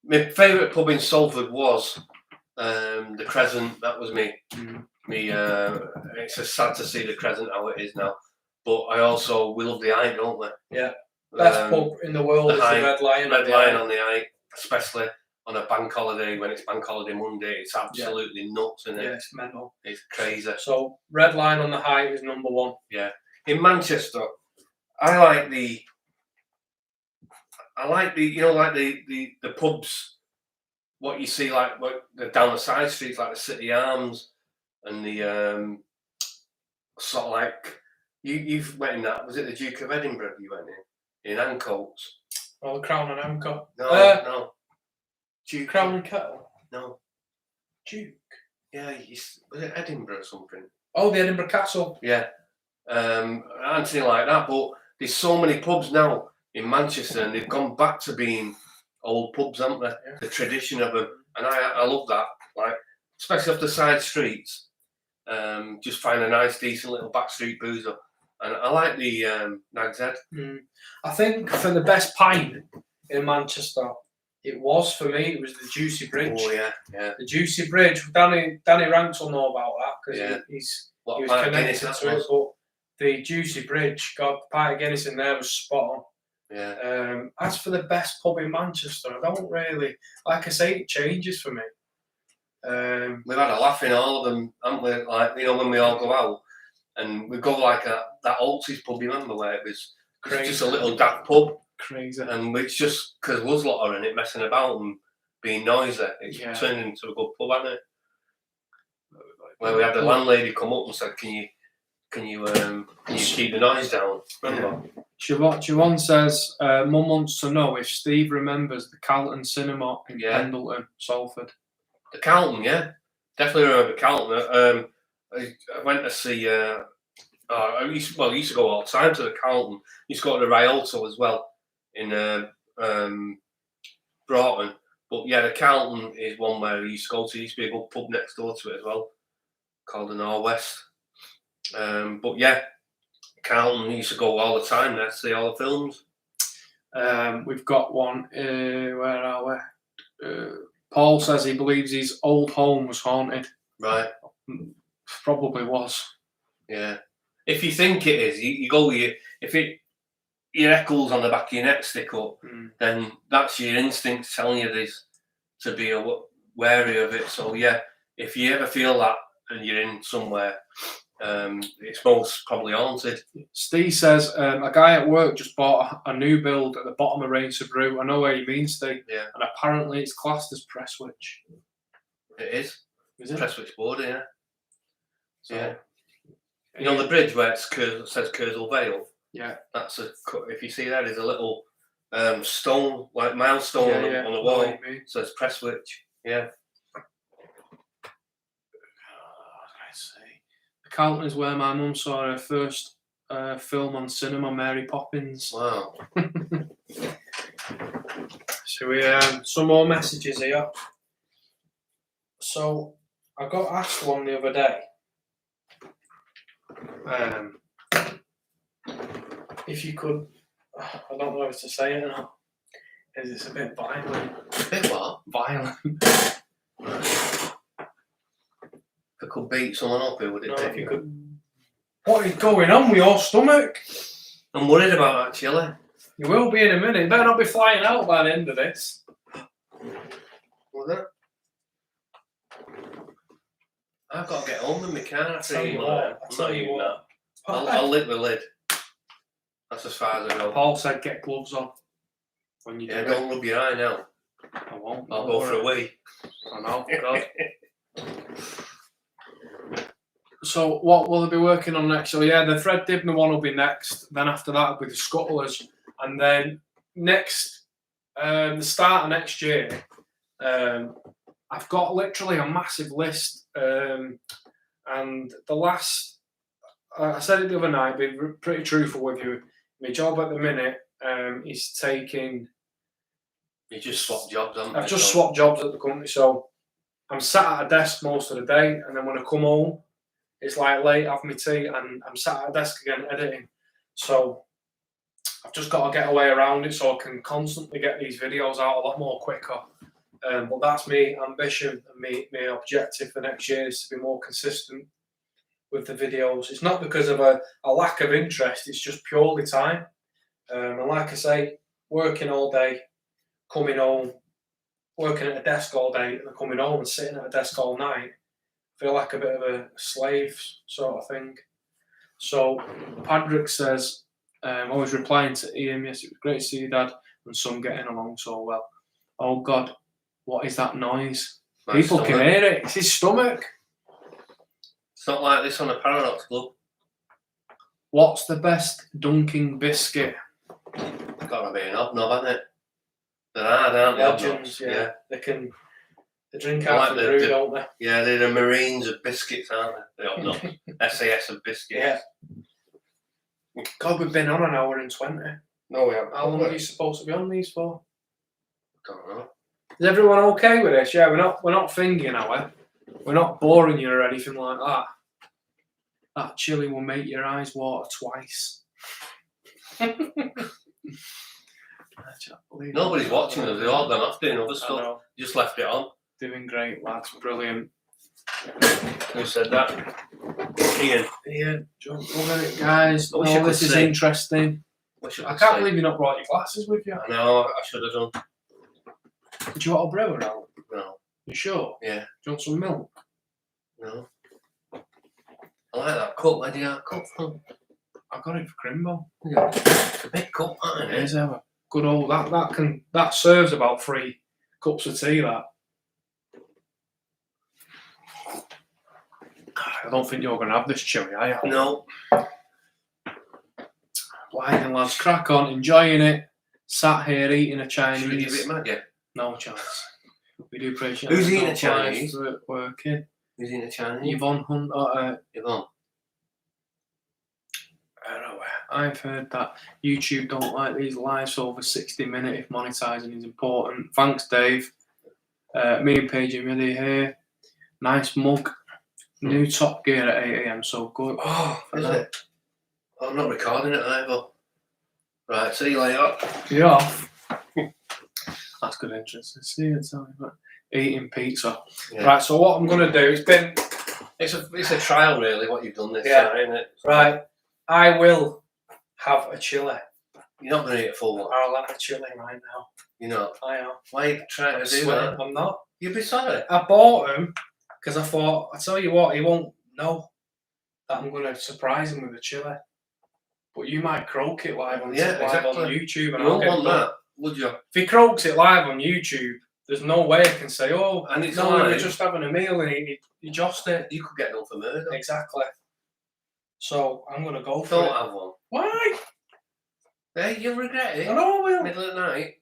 My favourite pub in Salford was the Crescent. That was me. It's just sad to see the Crescent how it is now. But we love the Eye, don't we? Yeah. Best pub in the world is the Red Lion. Red Lion on the Eye, especially on a bank holiday when it's Bank Holiday Monday. It's absolutely nuts, isn't it? Yeah, it's mental. It's crazy. So Red Lion on the High is number one. Yeah. In Manchester, I like the the pubs. What you see down the side streets, like the City Arms, and the sort of like you've went in that. Was it the Duke of Edinburgh you went in Ancoats? Oh, the Crown and Anchor. No. Duke. Crown and Kettle. No. Duke. Yeah, was it Edinburgh or something? Oh, the Edinburgh Castle. Yeah. Anything like that. But there's so many pubs now in Manchester, and they've gone back to being old pubs, haven't they? Yeah. The tradition of them, and I love that. Like, especially off the side streets, just find a nice, decent little back street boozer, and I like the Nag's Head. I think for the best pint in Manchester, it was for me. It was the Juicy Bridge. Oh yeah. The Juicy Bridge. Danny Ranks will know about that because he was connected to it. But the Juicy Bridge, God, the pint of Guinness in there was spot on. Yeah. As for the best pub in Manchester, I don't really, like I say, it changes for me. We've had a laugh in all of them, haven't we? Like, when we all go out and we go like that Altie's pub, you remember, where it was just a little daft pub. Crazy. And it's just because us lot are in it messing about and being noisy, it's turned into a good pub, hasn't it? Where we had the landlady come up and said, Can you keep the noise down? Remember? Siobhan says, Mum wants to know if Steve remembers the Carlton Cinema in Pendleton, Salford. The Carlton, yeah. Definitely remember Carlton. I went to see, I used to go all the time to the Carlton. I used to go to the Rialto as well in Broughton. But yeah, the Carlton is one where I used to go to. There used to be a good pub next door to it as well, called the Norwest. But yeah, Carlton used to go all the time there to see all the films. We've got one. Where are we? Paul says he believes his old home was haunted. Right. Probably was. Yeah. If you think it is, you go with your eccles on the back of your neck stick up, then that's your instinct telling you this to be wary of it. So yeah, if you ever feel that and you're in somewhere, it's most probably haunted. Steve says a guy at work just bought a new build at the bottom of Rains of Brew. I know where you mean, Steve. Yeah. And apparently it's classed as Prestwich. It is. Is it? Prestwich border, yeah. So, yeah. You know the bridge where it says Curzle Vale? Yeah. That's if you see that, there's a little stone, like milestone on the wall. It says Prestwich. Yeah. Carlton is where my mum saw her first film on cinema, Mary Poppins. Wow. So we some more messages here. So I got asked one the other day. If you could, I don't know if to say it or not. Because it's a bit violent. A bit what? Violent. If I could beat someone up, who would it No, be? if you could. What is going on with your stomach? I'm worried about that chili. You will be in a minute. You better not be flying out by the end of this. Was it? I've got to get home with my car. I'll tell you what. I'm not eating that. I'll lick the lid. That's as far as I go. Paul said get gloves on when you do Yeah, it. don't rub your eye now. I won't. I'll go for a wee. I know. God. So what will they be working on next? So yeah, the Fred Dibner one will be next. Then after that will be the Scuttlers. And then next, the start of next year, I've got literally a massive list. And the last, I said it the other night, be pretty truthful with you. My job at the minute is taking. You just swap jobs, haven't I've just swapped jobs at the company, so I'm sat at a desk most of the day, and then when I come home, it's like late, have my tea, and I'm sat at a desk again editing. So I've just got to get a way around it so I can constantly get these videos out a lot more quicker. But that's my ambition and my objective for next year is to be more consistent with the videos. It's not because of a lack of interest, it's just purely time. And like I say, working all day, coming home, working at a desk all day, and then coming home and sitting at a desk all night, I feel like a bit of a slave sort of thing. So Patrick says, I was replying to Ian, yes, it was great to see you, Dad, and son getting along so well. Oh God, what is that noise? My People can hear it. It's his stomach. It's not like this on a Paradox Club. What's the best dunking biscuit? It's got to be an hobnob, hasn't it? They're hard, aren't they? Legends, hobnobs? yeah. They drink I out like the brew, don't they? Yeah, they're the Marines of biscuits, aren't they? The hobnobs. SAS of biscuits. Yeah. God, we've been on an hour and 20. No, we haven't. How long are you supposed to be on these for? Don't know. Is everyone okay with this? Yeah, we're not thinking, are we? We're not boring you or anything like that. That chili will make your eyes water twice. Nobody's watching us. They've all gone off doing other stuff. Just left it on. Doing great, lads. Brilliant. Who said that? Ian. Ian, jump over it, guys. I wish you could this is see. interesting. I can't believe you not brought your glasses with you. I know, I should have done. Did you want a brewer out? No. You sure? Yeah. Do you want some milk? No. I like that cup. Where do you have a cup from? I got it for Crimbo. Yeah. It's a big cup, isn't It it? is a good old that serves about 3 cups of tea. That. I don't think you're going to have this chili, are you? No. Why then, lads? Crack on, enjoying it. Sat here eating a Chinese. Should we give it a Maggie? No chance. We do appreciate. Who's eating no a Chinese? Working. Who's eating a Chinese? Yvonne Hunt. Yvonne. I've heard that YouTube don't like these lives over 60 minutes if monetising is important. Thanks, Dave. Me and Paige are really here. Nice mug. New Top Gear at 8 AM, so good. Oh, is it? Oh, I'm not recording it either. Right, see you later. You're off. That's good interest. See you about eating pizza. Yeah. Right, so what I'm going to do, It's a trial, really, what you've done this Yeah. time, isn't it? right, I will have a chili. You're not going to eat a full one. I'll have a chili right now. You're not. I am. Why are you trying I'm to do sweating. that? I'm not. You'd be sorry. I bought them because I thought, I tell you what, he won't know that I'm going to surprise him with a chili. But you might croak it live on YouTube. And You won't want that, would you? If he croaks it live on YouTube, there's no way I can say, oh, And it's no, live. we were just having a meal and he just it. You could get done for murder. Exactly. So I'm going to go for Don't it. have one. Why? Hey, you'll regret it. I know I will. Middle of the night.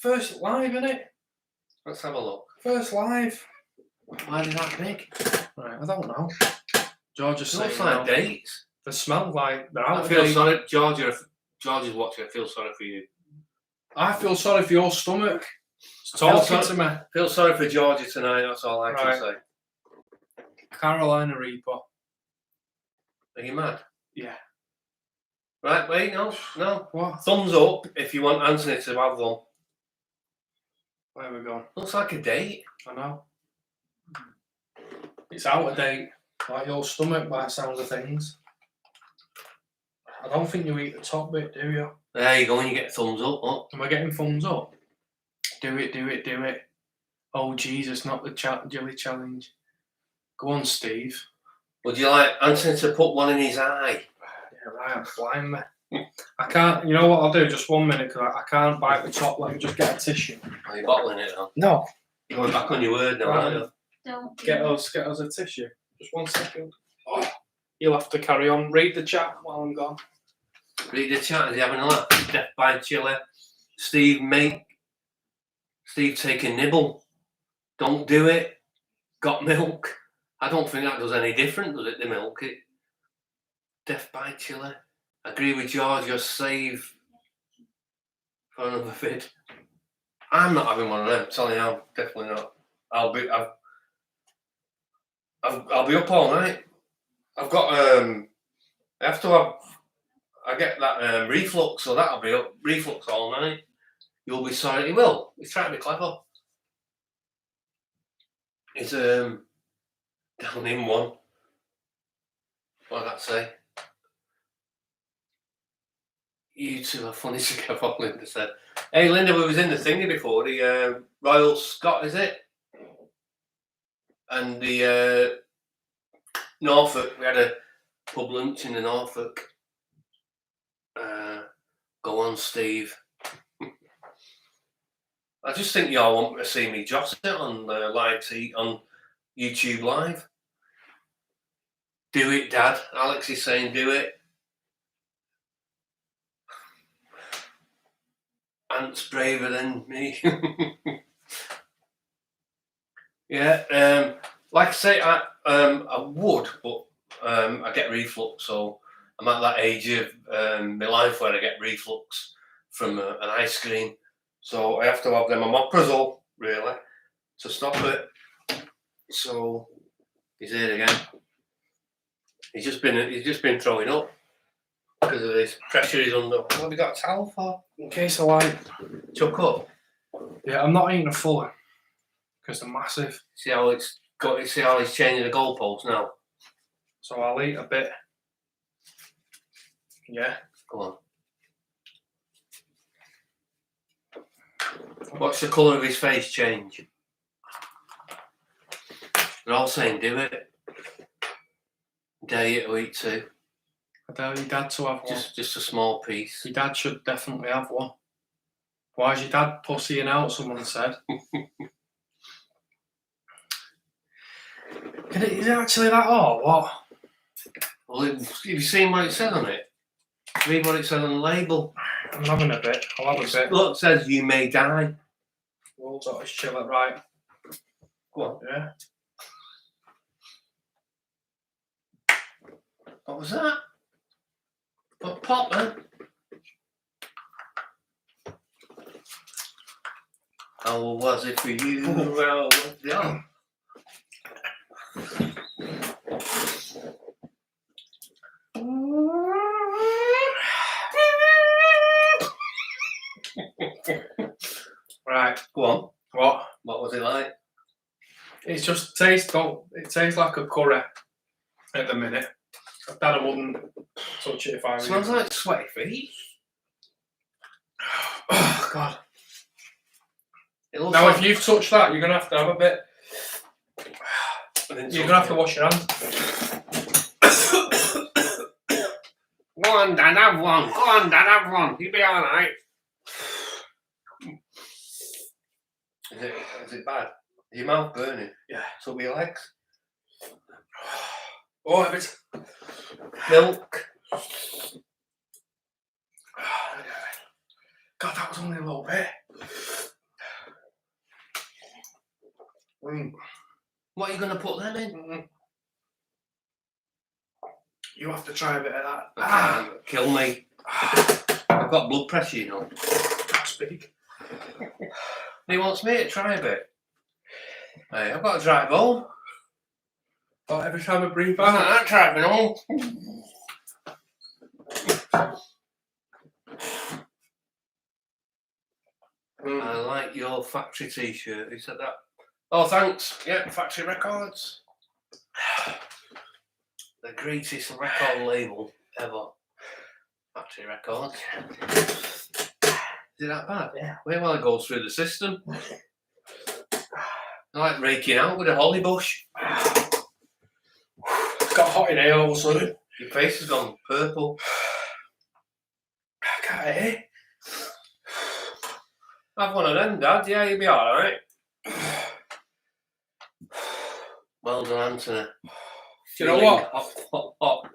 First live, innit? Let's have a look. First live. Why are they that big? Right, I don't know. George is It saying looks like no. dates. They smell like they're out I of feel date. sorry, George is watching. I feel sorry for you. I feel sorry for your stomach. It's talking to me. Feel sorry for Georgia tonight. That's all I can Right. say. Carolina Reaper. Are you mad? Yeah. Right, wait, no. What? Thumbs up if you want Anthony to have one. Where we going? Looks like a date. I know. It's out of date. Like your stomach by the sound of things. I don't think you eat the top bit, do you? There you go, and you get a thumbs up. Look. Am I getting thumbs up? Do it, do it, do it. Oh Jesus, not the jelly challenge. Go on, Steve. Would you like Anthony to put one in his eye? Yeah, right, I'm blind me. I can't, you know what I'll do? Just 1 minute, because I can't bite the top. Let me just get a tissue. Are you bottling it now? No. You're going back on your word now, Right. aren't you? Don't Get us a tissue. Just 1 second. Oh, you'll have to carry on. Read the chat while I'm gone. Read the chat, is he having a laugh? Death by Chile. Steve take a nibble. Don't do it. Got milk. I don't think that does any different, does it, the milk? Death by Chile. Agree with George, you're saved for another vid. I'm not having one of them, telling you, I'm definitely not. I'll be up all night. I've got I get that reflux, so that'll be up reflux all night. You'll be sorry. He will. He's trying to be clever. He's down in one. What did that say? You two are funny together, Linda said. Hey Linda, we was in the thingy before, the Royal Scot, is it? And the Norfolk, we had a pub lunch in the Norfolk. Go on, Steve. I just think y'all want to see me joss it on on YouTube Live. Do it, Dad. Alex is saying do it. Ant's braver than me. Yeah, like I say, I would, but I get reflux, so I'm at that age of my life where I get reflux from an ice cream. So I have to have them omeprazole, really, to stop it. So he's here again. He's just been throwing up because of this pressure he's under. What have you got a towel for? In case I like. Chuck up. Yeah, I'm not eating a fuller because they're massive. See how it's got. See how he's changing the goalposts now. So I'll eat a bit. Yeah. Go on. Watch the colour of his face change. They're all saying do it. Dare you to eat too. I dare your dad to have one. Just a small piece. Your dad should definitely have one. Why is your dad pussying out, someone said? Is it actually that or what? Well, have you seen what it says on it? Read what it says on the label. I'm having a bit. I'll have a bit. Look, it says you may die. We'll sort of chill it right. Go on. Yeah. What was that? What pop, man? How was it for you? Well, yeah. Right. Go on. What? What was it like? It just tastes like a curry at the minute. Dad, I wouldn't touch it if I were Smells you. like sweaty feet. Oh God. It looks Now, like if you've touched that, you're gonna have to have a bit. You're gonna have to wash your hands. Go on, Dad, have one. Go on, Dad, have one. You'll be alright. Is it bad? Is your mouth burning? Yeah. So be your legs. Oh, if it's Milk. God, that was only a little bit. What are you going to put them in? You have to try a bit of that. I can't. Kill me. I've got blood pressure, you know. Can't speak. He wants me to try a bit. Hey, I've got to drive home. But every time I breathe I'm out, not driving home. I like your factory t-shirt. Who said that? Oh, thanks. Yeah, Factory Records. The greatest record label ever. Factory Records. Is it that bad? Yeah. Wait while it goes through the system. I like raking out with a holly bush. it's got hot in here all of a sudden. Your face has gone purple. I can't hear. Have one of them, Dad. Yeah, you'll be alright. Well done, Anthony. Do you know what? Hot.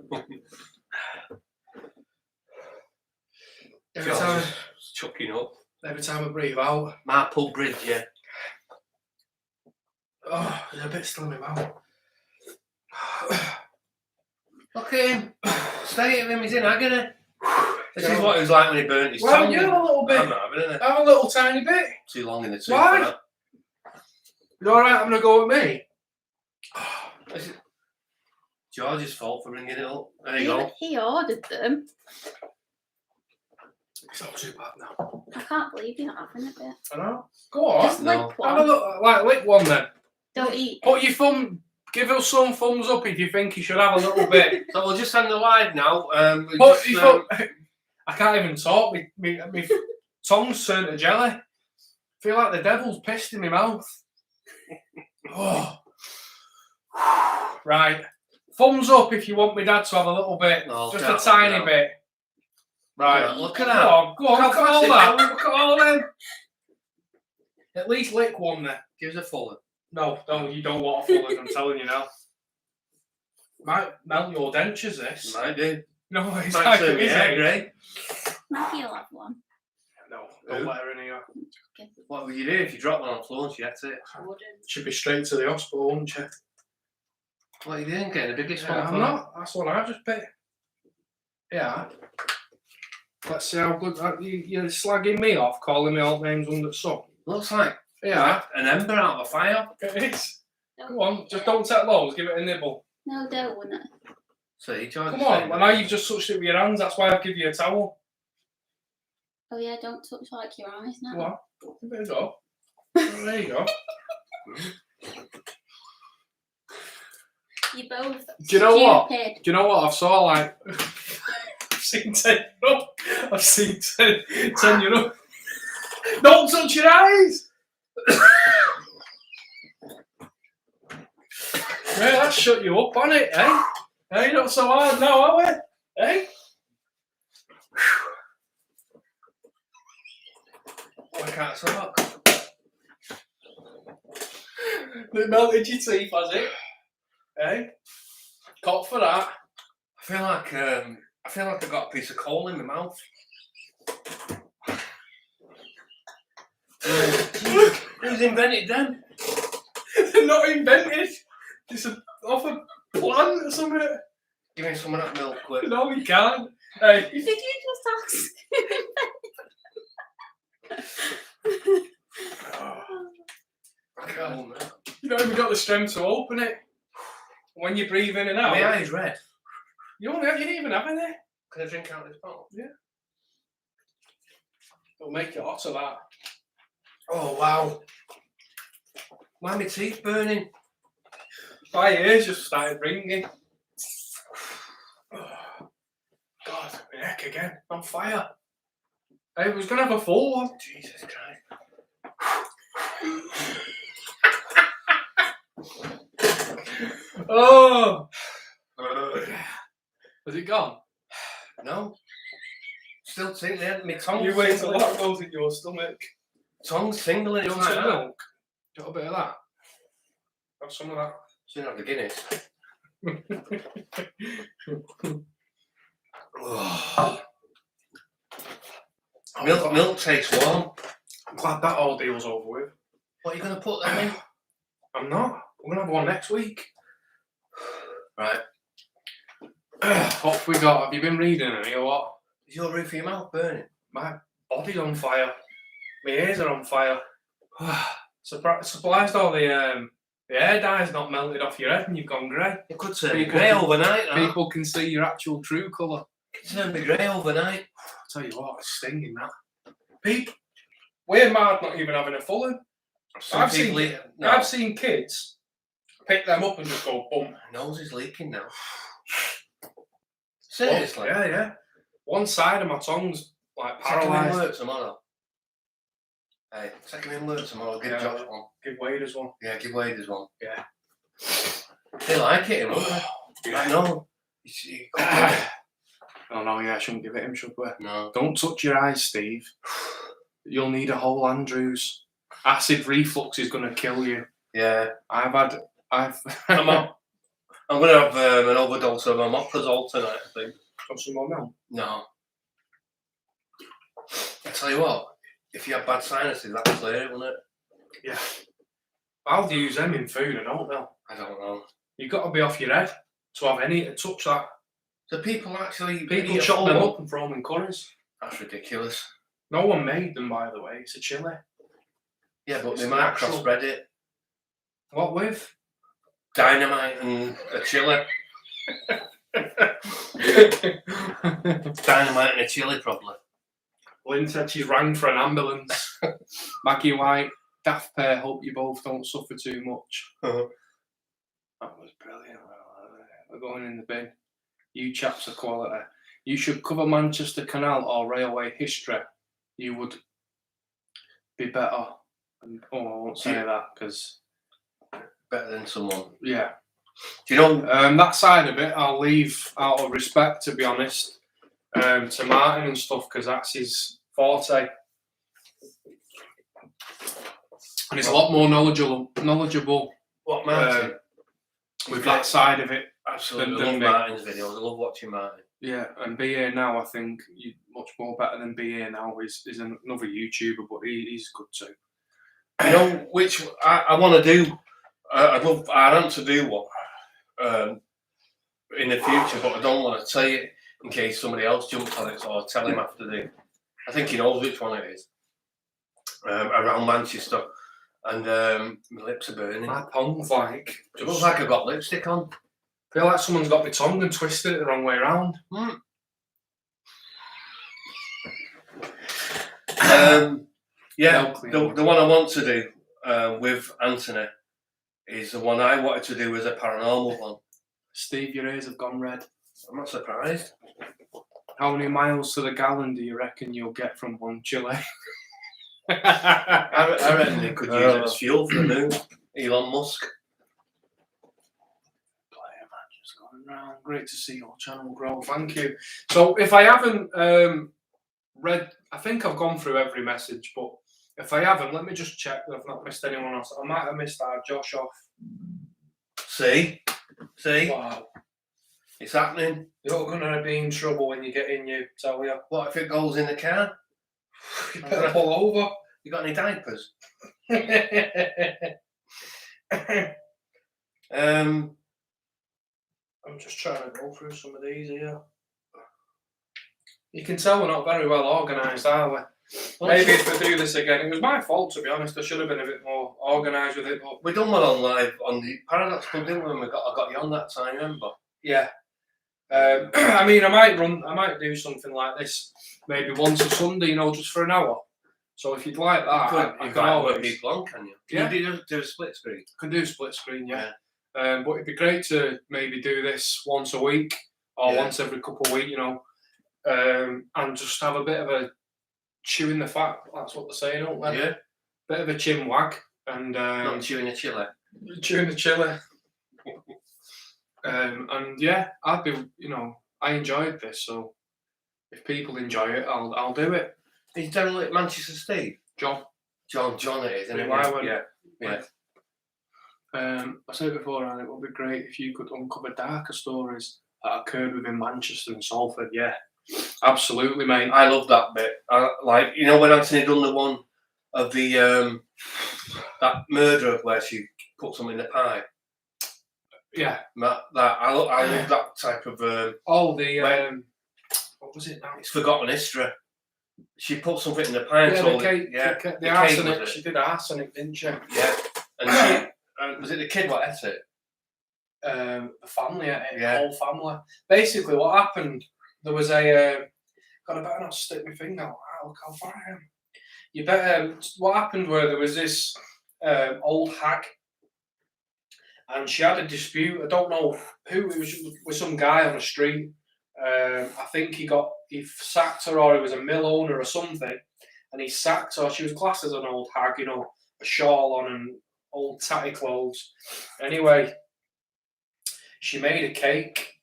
Every time, Chucking up. every time I breathe out, Marple Bridge, yeah. oh, there's a bit still in my mouth. Look at him. Stay at him, he's in agony. This Yeah. is what it was like when he burnt his Well, tongue. you have a little bit. I'm not having it. Have a little tiny bit. Too long in the tooth. Why? for that. You alright having a go at me? Is it George's fault for bringing it up? There you go. He ordered them. It's not too bad now. I can't believe you're not having a bit. I know. Go on. Just No. lick Have a one. look, like lick one then. Don't eat. Put your thumb. Give us some thumbs up if you think you should have a little bit. So we'll just end the live now. Put your thumb. I can't even talk. My tongue's turned to jelly. I feel like the devil's pissed in my mouth. Oh. Right. Thumbs up if you want my dad to have a little bit. No, Just can't a tiny now. bit. Right. Look at Go that. on, go on. Look Look at how all fast that. it Look at all them. At least lick one then. Give us a full one. No, you don't want a full one, I'm telling you now. Might melt your dentures, this. Might do. No, Might exactly. turn me Is hair it? grey. Maybe you'll have one. No, don't Who? let her in here. What would you do if you dropped one on the floor and she had it? I wouldn't. Should be straight to the hospital, wouldn't you? What are you doing? Getting the biggest one? Yeah, for I'm that? not. That's what I just bit. Yeah. Let's see how good you're slagging me off, calling me all names under the sun. Looks like Yeah, an ember out of a fire. it is. Go on, just don't take loads, give it a nibble. No, don't, wouldn't it? See, George. Come on, well, now you've just touched it with your hands, that's why I'll give you a towel. Oh yeah, don't touch like your eyes now. Come on, there you go. There you go. You both. Do you know what? stupid. Do you know what? I've saw like I've seen 10 year up. I've seen 10 year up. Don't touch your eyes! Yeah, that shut you up on it, eh? Hey, not so hard now, are we? Eh? I can't talk. It melted your teeth, has it? Eh? Cop for that. I feel like I've got a piece of coal in my mouth. Who's invented them? They're not invented. It's off a plant or something. Give me some of that milk, quick. No, you can't. Hey. Did you just I can't. You don't even got the strength to open it. When you breathe in and out. My eye's red. You didn't even have any. Can I drink out of this bottle? It'll make it hotter, that. Oh wow. Why are my teeth burning? My ears just started ringing. Oh, God, my neck again. On fire. I was going to have a full one. Jesus Christ. Oh. Has it gone? No. Still tingling. My tongue's You wait till tingling. that goes in your stomach. Tongue's tingling. You It's want like some that. milk? Got a bit of that? Have some of that. Soon have the Guinness. Milk tastes warm. I'm glad that all deal's over with. What are you going to put them in? I'm not. I'm going to have one next week. Right. What have we got? Have you been reading any or what? Is your roof of your mouth burning? My body's on fire. My ears are on fire. Surprised all the The hair dye's not melted off your head and you've gone grey. It could turn me People grey can- overnight. That. People can see your actual true colour. It can turn me grey overnight. I'll tell you what, it's stinging that. People, we're mad not even having a full one. I've seen kids pick them up and just go bump. My nose is leaking now. Seriously? Yeah. One side of my tongue's like Take him in paralysed. work tomorrow. Hey, take him in work tomorrow. Give Josh one. Give Wade as one. Yeah, give Wade as one. Yeah. They like it, don't they? I know. No, I shouldn't give it him, should we? No. Don't touch your eyes, Steve. You'll need a whole Andrews. Acid reflux is going to kill you. Yeah. I'm going to have an overdose of omeprazole tonight, I think. Got some more milk? No. I tell you what, if you have bad sinuses, that'll clear it, won't it? Yeah. I'll use them in food, I don't know. I don't know. You've got to be off your head to have any to touch that. Do people actually... People eat a chop full them one? up and throw them in curries. That's ridiculous. No one made them, by the way. It's a chili. Yeah, but It's they might natural. crossbred it. What with? Dynamite and a chili. Dynamite and a chili, probably. Lynn said she's rang for an ambulance. Maggie White, daft pair, hope you both don't suffer too much. Uh-huh. That was brilliant. We're going in the bin. You chaps are quality. You should cover Manchester Canal or railway history. You would be better. I won't say that because... Better than someone. Yeah. Do you know... that side of it, I'll leave out of respect, to be honest, to Martin and stuff, because that's his forte. And he's a lot more knowledgeable What, Martin? with that side of it. Absolutely. I than love me. Martin's videos. I love watching Martin. Yeah, and BA Now, I think, much more better than BA Now is another YouTuber, but he's good too. You know, which I want to do... I'd love Aaron to do one in the future, but I don't want to say it in case somebody else jumps on it, so I'll tell him after the... I think he knows which one it is. Around Manchester. And my lips are burning. My tongue's like... It looks like I've got lipstick on. I feel like someone's got my tongue and twisted it the wrong way around. Yeah, the one I want to do with Anthony is the one I wanted to do as a paranormal one. Steve, your ears have gone red. I'm not surprised. How many miles to the gallon do you reckon you'll get from one chili? I reckon they could use it as fuel for the moon. Elon Musk. Just going round. Great to see your channel grow. Thank you. So if I haven't read, I think I've gone through every message, but if I haven't, let me just check that I've not missed anyone else. I might have missed our Josh off. See? Wow. It's happening. You're going to be in trouble when you get in, you tell you. What if it goes in the car? You better pull over. You got any diapers? I'm just trying to go through some of these here. You can tell we're not very well organised, are we? Maybe if we do this again, it was my fault, to be honest. I should have been a bit more organised with it. But We done one on live on the Paradox Club, didn't we? When I got you on that time, remember? yeah, I mean, I might do something like this maybe once a Sunday, just for an hour. So if you'd like that, You I can always always be long, can you? Yeah. Can you do a split screen? can do split screen, yeah. But it'd be great to maybe do this once a week or Yeah. once every couple of weeks, and just have a bit of a chewing the fat. That's what they say, don't they? Yeah. Bit of a chin wag and Not chewing a chili. chewing the chili. And yeah, I'd be, I enjoyed this, so if people enjoy it, I'll do it. He's generally at Manchester Steve. John, John it is, isn't it? Why wouldn't- Yeah. I said before, Anne, it would be great if you could uncover darker stories that occurred within Manchester and Salford. Yeah, absolutely, mate. I love that bit. When Anthony done the one of the that murder where she put something in the pie. Yeah. I love that type of. What was it now? It's forgotten history. She put something in the pie and Yeah, told the cake. it. Yeah, The cake arsenic. was it. She did arsenic, didn't she? Yeah, and Was it the kid what ate it? The family, Yeah. the whole family. Basically, what happened? There was a. God, I better not stick my finger out. Look how far I am. You better. What happened? Where there was this old hag, and she had a dispute. I don't know who it was with some guy on the street. I think he sacked her, or he was a mill owner or something, and he sacked her. She was classed as an old hag, you know, a shawl on and old tatty clothes. Anyway, she made a cake.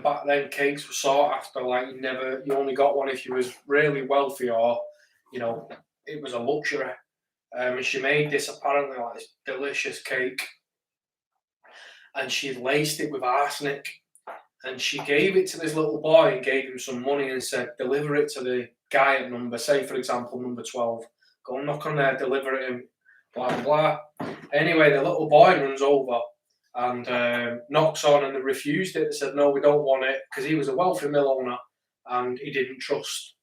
Back then, cakes were sought after. Like you only got one if you was really wealthy, or you know, it was a luxury. And she made this apparently like this delicious cake, and she laced it with arsenic. And she gave it to this little boy and gave him some money and said, deliver it to the guy at number, say for example, number 12. Go and knock on there, deliver it him, blah, blah, blah. Anyway, the little boy runs over and knocks on, and they refused it. They said, no, we don't want it, because he was a wealthy mill owner and he didn't trust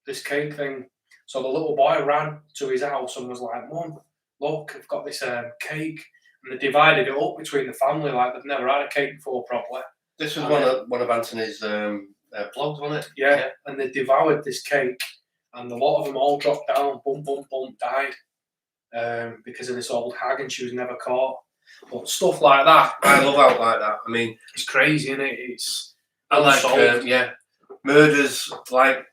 this cake thing. So the little boy ran to his house and was like, Mum, look, I've got this cake. And they divided it up between the family like they've never had a cake before properly. This was one of Anthony's vlogs, wasn't it? Yeah, and they devoured this cake, and a lot of them all dropped down, bump, bump, bump, died because of this old hag, and she was never caught. But stuff like that, I love out like that. I mean, it's crazy, isn't it? It's I like murders like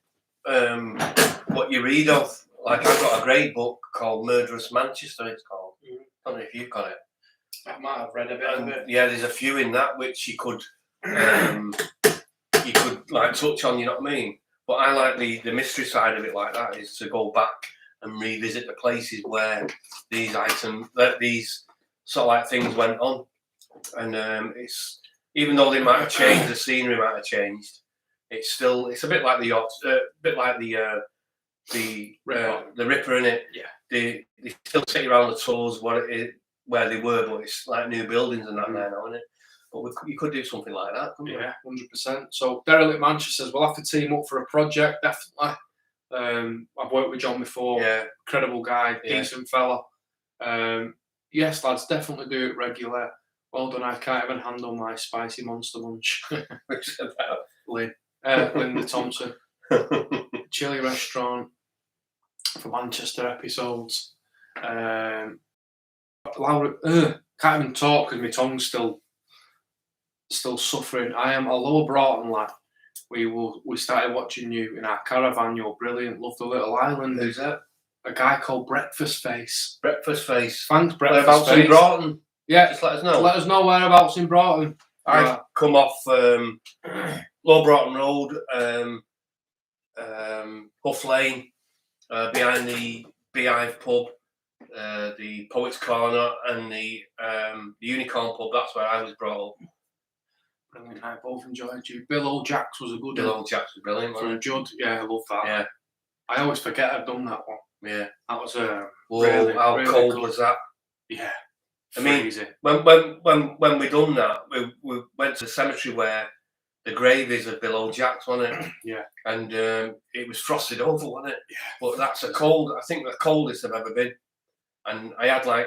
what you read of. Like I've got a great book called Murderous Manchester. It's called. I don't know if you've got it. I might have read a bit of it. Yeah, there's a few in that which you could like touch on. You know what I mean? But I like the mystery side of it. Like that is to go back and revisit the places where these these sort of like things went on, and it's even though they might have changed, the scenery might have changed. It's a bit like the Ripper in it. Yeah, they still take you around the tours where they were, but it's like new buildings and that now, isn't it? But you could do something like that, couldn't yeah, 100%. So Derelict Manchester says we'll have to team up for a project, definitely. I've worked with John before. Yeah, incredible guy, decent fella. Yes, lads, definitely do it regular. Well done. I can't even handle my spicy monster munch. Linda Thompson. Chili restaurant for Manchester episodes. Laura, can't even talk because my tongue's still suffering. I am a Lower Broughton lad. We started watching you in our caravan. You're brilliant. Love the little island. Who's that? A guy called Breakfast Face. Breakfast Face. Thanks, Breakfast Whereabouts Face. in Broughton? Yeah, just let us know. Let us know whereabouts in Broughton. I've come off Lower Broughton Road, Huff Lane, behind the Beehive pub, the Poets Corner, and the Unicorn pub. That's where I was brought up. Brilliant. I both enjoyed you. Bill O'Jacks was a good Bill one. O'Jacks was brilliant, wasn't From Judd. Yeah, I love that. Yeah. I always forget I've done that one. Yeah. That was really, how really cold good. was that? Yeah. I mean, Freezing. when we done that, we went to the cemetery where the grave is of Bill O'Jacks, wasn't it? Yeah. And it was frosted over, wasn't it? Yeah. But that's I think the coldest I've ever been. And I had I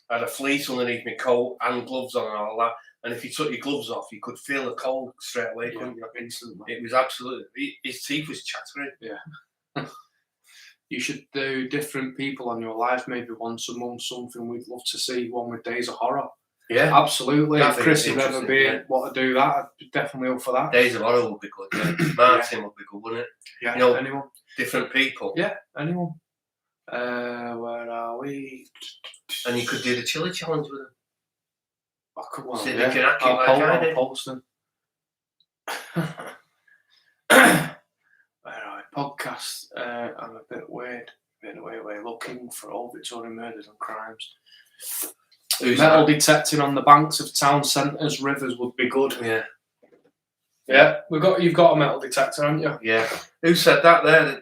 had a fleece underneath my coat and gloves on and all that. And if you took your gloves off, you could feel the cold straight away, couldn't you? Instantly. It was absolutely. His teeth was chattering. Yeah. You should do different people on your life, maybe once a month, something we'd love to see, one with Days of Horror. Yeah. Absolutely. If Chris had ever been, yeah. Want to do that, I'd be definitely up for that. Days of Horror would be good. Yeah. Martin would be good, wouldn't it? Yeah, you know, anyone. Different people. Yeah, anyone. Where are we? And you could do the chili challenge with them. I could one. See, Yeah. they can act like I did. Post them. Where are we? Podcast. I'm a bit weird. We're looking for all Victorian murders and crimes. Who's Metal that? detecting on the banks of town centres, rivers would be good. Yeah. Yeah, you've got a metal detector, haven't you? Yeah. Who said that there?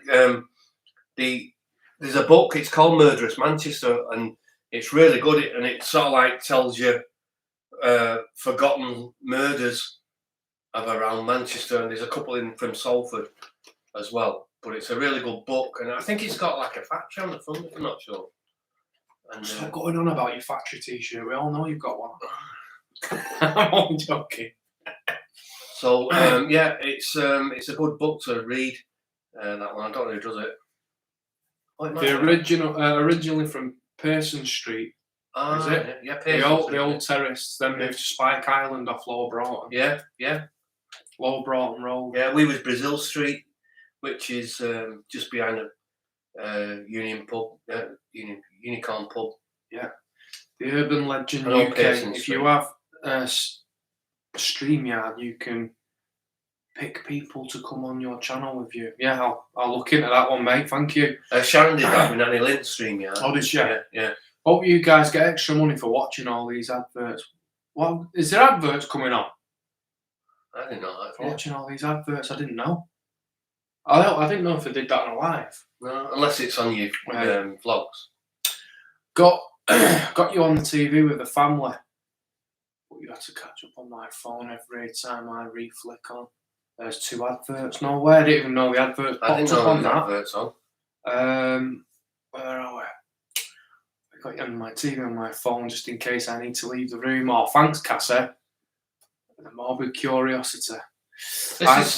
There's a book, it's called Murderous Manchester, and it's really good, and it sort of like tells you forgotten murders of around Manchester, and there's a couple from Salford as well. But it's a really good book, and I think it's got like a factory on the front, if I'm not sure. And Stop going on about your factory t-shirt. We all know you've got one. I'm only joking. so yeah, it's a good book to read. That one, I don't know who does it. Oh, it might The be. originally from Pearson Street. Is it? Yeah, The old terrace, then moved to Spike Island off Lower Broughton. Yeah. Lower Broughton Road. Yeah, we was Brazil Street, which is just behind the Union pub, Unicorn pub. Yeah. The Urban Legend And UK. Pearson If Street. you have StreamYard, you can pick people to come on your channel with you. Yeah, I'll look into that one, mate. Thank you. Sharon did that with Nanny Lynn's stream, yeah. Oh, did she? Yeah. Hope you guys get extra money for watching all these adverts. What is there adverts coming on? I didn't know that. For watching all these adverts, I didn't know. I didn't know if they did that on a live. No, unless it's on your vlogs. Got you on the TV with the family. But you had to catch up on my phone every time I re-flick on. There's 2 adverts. No way, I didn't even know the adverts I popped didn't up know on the that. adverts on. Where are we? I got you on my TV on my phone just in case I need to leave the room. Oh, thanks, Cassie. The morbid curiosity. I've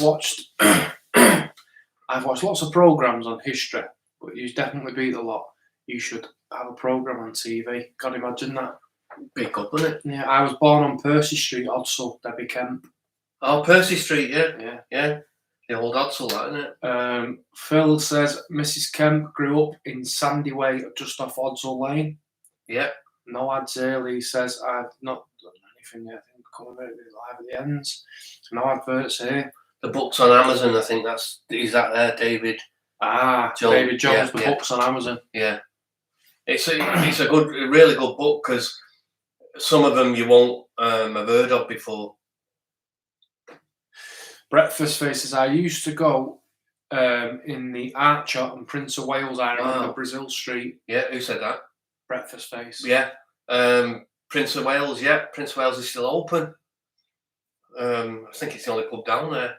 watched lots of programs on history, but you definitely beat a lot. You should have a program on TV. Can't imagine that. Be good, wouldn't it? Yeah, I was born on Percy Street, Odsall, Debbie Kemp. Oh, Percy Street, yeah. Yeah. The old Odsall, that, isn't it? Phil says Mrs. Kemp grew up in Sandy Way, just off Odsall Lane. Yeah. No ads early. He says I've not done anything yet. I think coming out live at the ends. No adverts here. The book's on Amazon, I think is that there, David? David Jones, the yeah. book's on Amazon. Yeah. It's a really good book because some of them you won't have heard of before. Breakfast Faces. I used to go in the Archer and Prince of Wales. I remember Brazil Street. Yeah, who said that? Breakfast Face. Yeah. Prince of Wales, yeah. Prince of Wales is still open. I think it's the only pub down there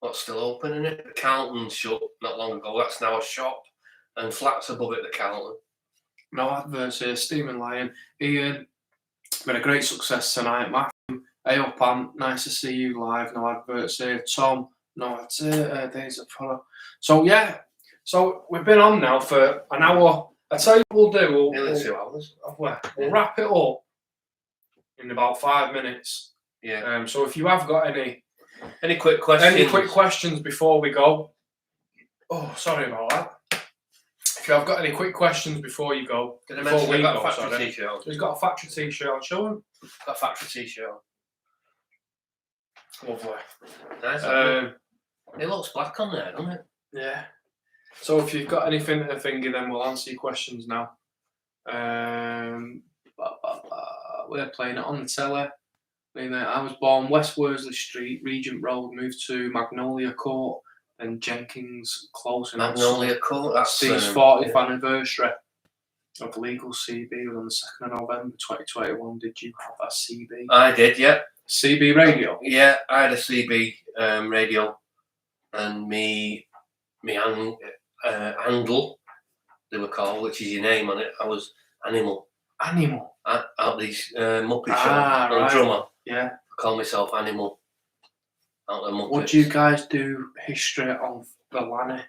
that's still open, isn't it? The Carlton shut not long ago. That's now a shop. And flats above it, the Carlton. No adverts here. Steaming Lion. Ian, been a great success tonight. Matthew, hey up, Pam. Nice to see you live. No adverts here. Tom, no, that's it. Days of product. So, yeah. So, we've been on now for an hour. I tell you what we'll do. Nearly 2 hours. We'll wrap it up in about 5 minutes. Yeah. So, if you have got any quick questions? Any quick questions before we go? Oh, sorry about that. If you have got any quick questions before you go, Did I mention we you've got go, a factory sorry. t-shirt on? He's got a factory t-shirt on. Show him. Got a factory t-shirt on. Lovely. Nice. It looks black on there, doesn't it? Yeah. So if you've got anything to thingy, then we'll answer your questions now. We're playing it on the telly. I was born West Worsley Street, Regent Road, moved to Magnolia Court, and Jenkins Close in Magnolia Court. That's Steve's 40th anniversary of legal CB was on the 2nd of November 2021. Did you have a CB? I did, yeah. CB radio? Yeah, I had a CB radio, and me handle, they were called, which is your name on it. I was Animal. Animal? Out these Muppet show. I'm right. a drummer. Yeah. I call myself Animal. Out the Muppets. Would you guys do history on the Lanny?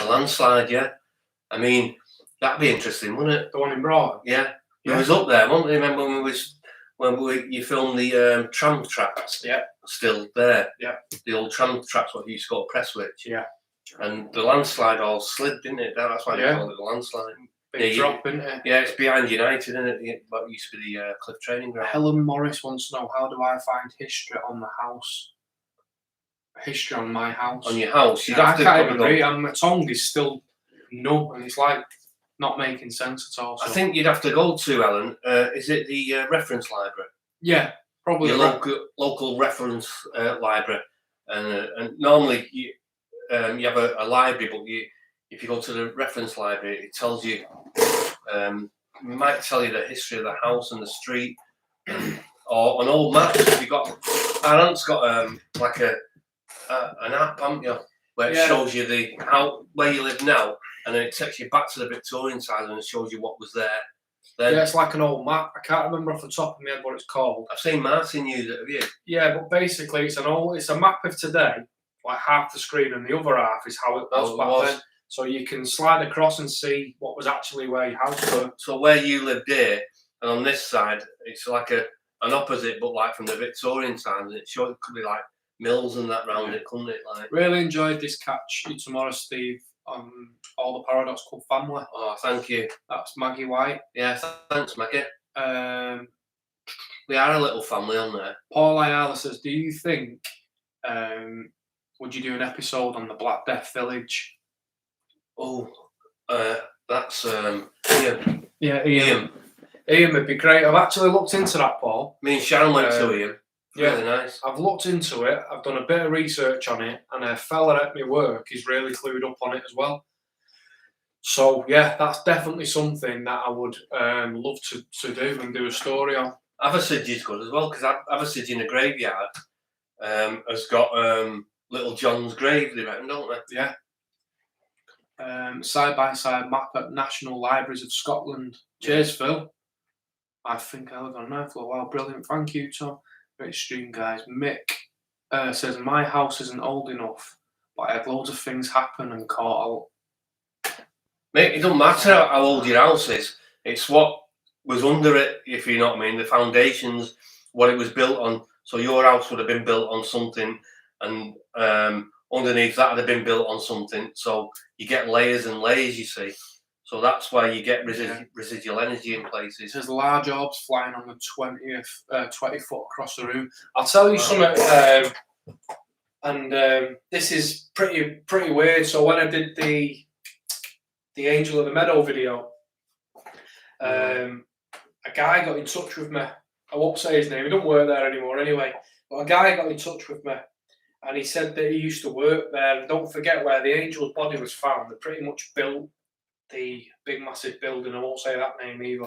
A landslide, yeah. I mean, that'd be interesting, wouldn't it? The one in Broughton? Yeah. It was up there, wasn't it? Remember when you filmed the tram tracks? Yeah. Still there. Yeah. The old tram tracks, what you used to go to Presswich. Yeah. And the landslide all slid, didn't it? That's why they called it the landslide. Big drop, isn't it? Yeah, it's behind United, isn't it? What used to be the Cliff Training Ground. Helen Morris wants to know, how do I find history on the house? History on my house. On your house? You'd I have to can't probably even read, and my tongue is still numb, and it's like not making sense at all. So. I think you'd have to go to, Alan, is it the reference library? Yeah, probably. Your local reference library. And normally you have a library, but if you go to the reference library, it tells you, it might tell you the history of the house and the street, or an old map. If you got, our aunt's got like an app, haven't you, where it shows you where you live now, and then it takes you back to the Victorian side and it shows you what was there Then Yeah, it's like an old map. I can't remember off the top of my head what it's called. I've seen Martin use it. Have you? Yeah, but basically it's a map of today, like half the screen, and the other half is how it was back then. So you can slide across and see what was actually where your house were. So where you lived here, and on this side, it's like an opposite, but like from the Victorian times. It could be like mills and that round it, couldn't it? Like. Really enjoyed this catch you tomorrow, Steve, on all the Paradox Club family. Oh, thank you. That's Maggie White. Yeah, thanks, Maggie. We are a little family on there. Paul Ayala says, do you think, would you do an episode on the Black Death Village? Oh, that's Ian. Yeah, Ian. Ian would be great. I've actually looked into that, Paul. Me and Sharon went to Ian. Yeah, really nice. I've looked into it. I've done a bit of research on it, and a fella at my work is really clued up on it as well. So yeah, that's definitely something that I would love to do and do a story on. Aversidge is good as well, because Aversidge in the graveyard has got Little John's grave, they reckon, don't they? Yeah. Side-by-side map at National Libraries of Scotland. Cheers, Phil. I think I lived on there for a while. Brilliant. Thank you, Tom. Great stream, guys. Mick says, my house isn't old enough, but I had loads of things happen and caught out. Mate, it doesn't matter how old your house is. It's what was under it, if you know what I mean. The foundations, what it was built on. So your house would have been built on something, and underneath that would have been built on something. So you get layers and layers, you see. So that's why you get residual energy in places. There's large orbs flying on the 20 foot across the room. I'll tell you something, and this is pretty weird. So when I did the Angel of the Meadow video, a guy got in touch with me. I won't say his name. He don't work there anymore anyway. But a guy got in touch with me, and he said that he used to work there. And don't forget where the angel's body was found. They pretty much built the big massive building. I won't say that name either,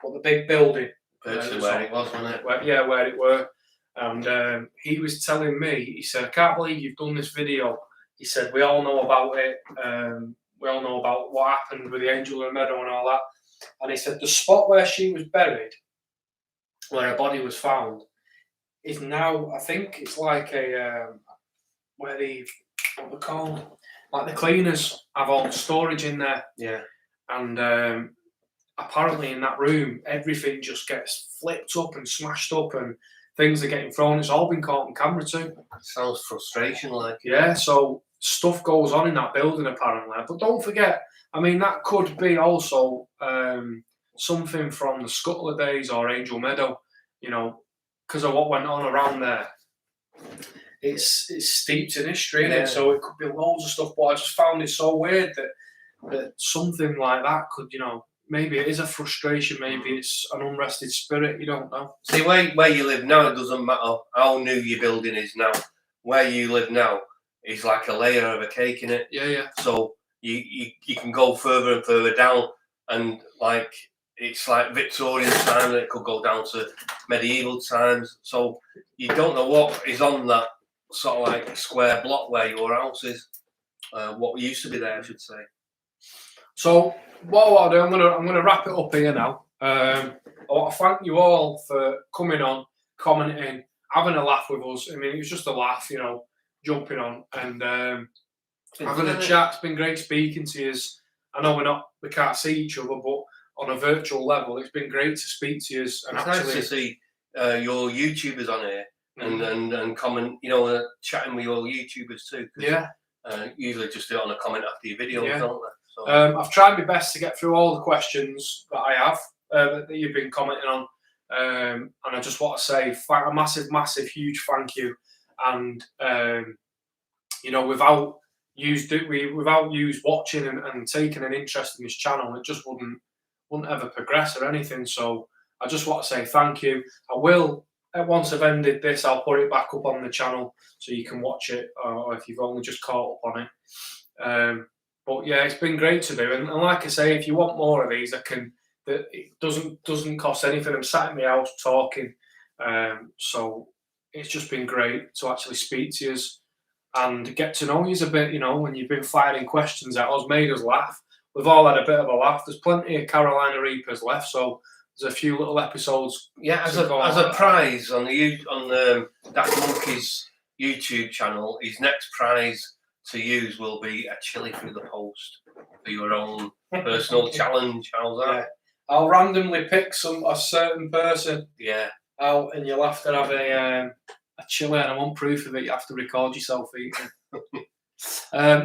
but the big building. Where it was, wasn't it? Where it were. And he was telling me, he said, I can't believe you've done this video. He said, we all know about it. We all know about what happened with the Angel of the Meadow and all that. And he said, the spot where she was buried, where her body was found, is now, I think it's like what they're called? Like the cleaners have all the storage in there. Yeah. And apparently in that room, everything just gets flipped up and smashed up, and things are getting thrown. It's all been caught on camera too. Sounds frustration like. Yeah, so stuff goes on in that building apparently. But don't forget, I mean, that could be also something from the Scuttler days or Angel Meadow, you know, because of what went on around there. It's steeped in history, isn't it? So it could be loads of stuff. But I just found it so weird that something like that could, you know, maybe it is a frustration, maybe it's an unrested spirit, you don't know. See, where you live now, it doesn't matter how new your building is now. Where you live now is like a layer of a cake in it. Yeah. So you can go further and further down, and like it's like Victorian times, it could go down to medieval times. So you don't know what is on that sort of like square block where your house is. What used to be there, I should say. So what I'll do, I'm gonna wrap it up here now. I want to thank you all for coming on, commenting, having a laugh with us. I mean, it was just a laugh, you know, jumping on and having a chat. It's been great speaking to you. I know we can't see each other, but on a virtual level, it's been great to speak to you. And it's actually, nice to see your YouTubers on here and comment, you know, chatting with your YouTubers too. Yeah. Usually just do it on a comment after your video, don't they? So. I've tried my best to get through all the questions that I have that you've been commenting on, and I just want to say a massive, huge thank you. And you know, without you watching and taking an interest in this channel, it just wouldn't ever progress or anything. So I just want to say thank you. I will, once I've ended this, I'll put it back up on the channel so you can watch it, or if you've only just caught up on it. But yeah, it's been great to do, and like I say, if you want more of these, it doesn't cost anything. I'm sat in my house talking, so it's just been great to actually speak to you and get to know you a bit. You know, when you've been firing questions at us, made us laugh. we've all had a bit of a laugh. There's plenty of Carolina Reapers left, so there's a few little episodes. Yeah, as a prize on the Daft Monkeys YouTube channel, his next prize to use will be a chili through the post for your own personal challenge. How's that? Yeah. I'll randomly pick a certain person Yeah. out, and you'll have to have a chili, and I want proof of it. You have to record yourself eating.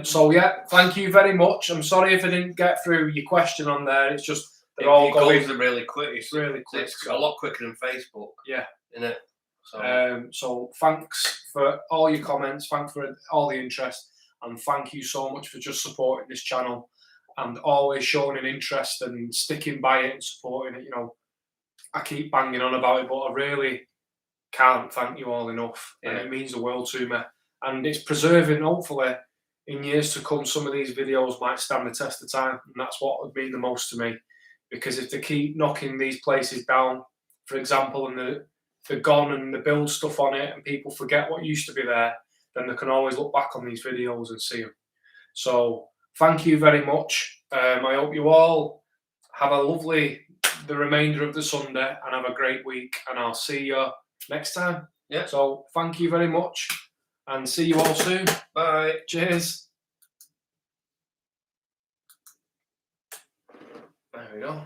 So yeah, thank you very much. I'm sorry if I didn't get through your question on there. It's just they're all going really quick. It's really quick. It's a lot quicker than Facebook. Yeah, isn't it? So thanks for all your comments. Thanks for all the interest, and thank you so much for just supporting this channel and always showing an interest and sticking by it and supporting it. You know, I keep banging on about it, but I really can't thank you all enough, and it means the world to me. And it's preserving, hopefully, in years to come, some of these videos might stand the test of time, and that's what would mean the most to me. Because if they keep knocking these places down, for example, and they're gone and they build stuff on it and people forget what used to be there, then they can always look back on these videos and see them. So thank you very much. I hope you all have the remainder of the Sunday and have a great week, and I'll see you next time. Yeah. So thank you very much, and see you all soon. Bye. Cheers. There we go.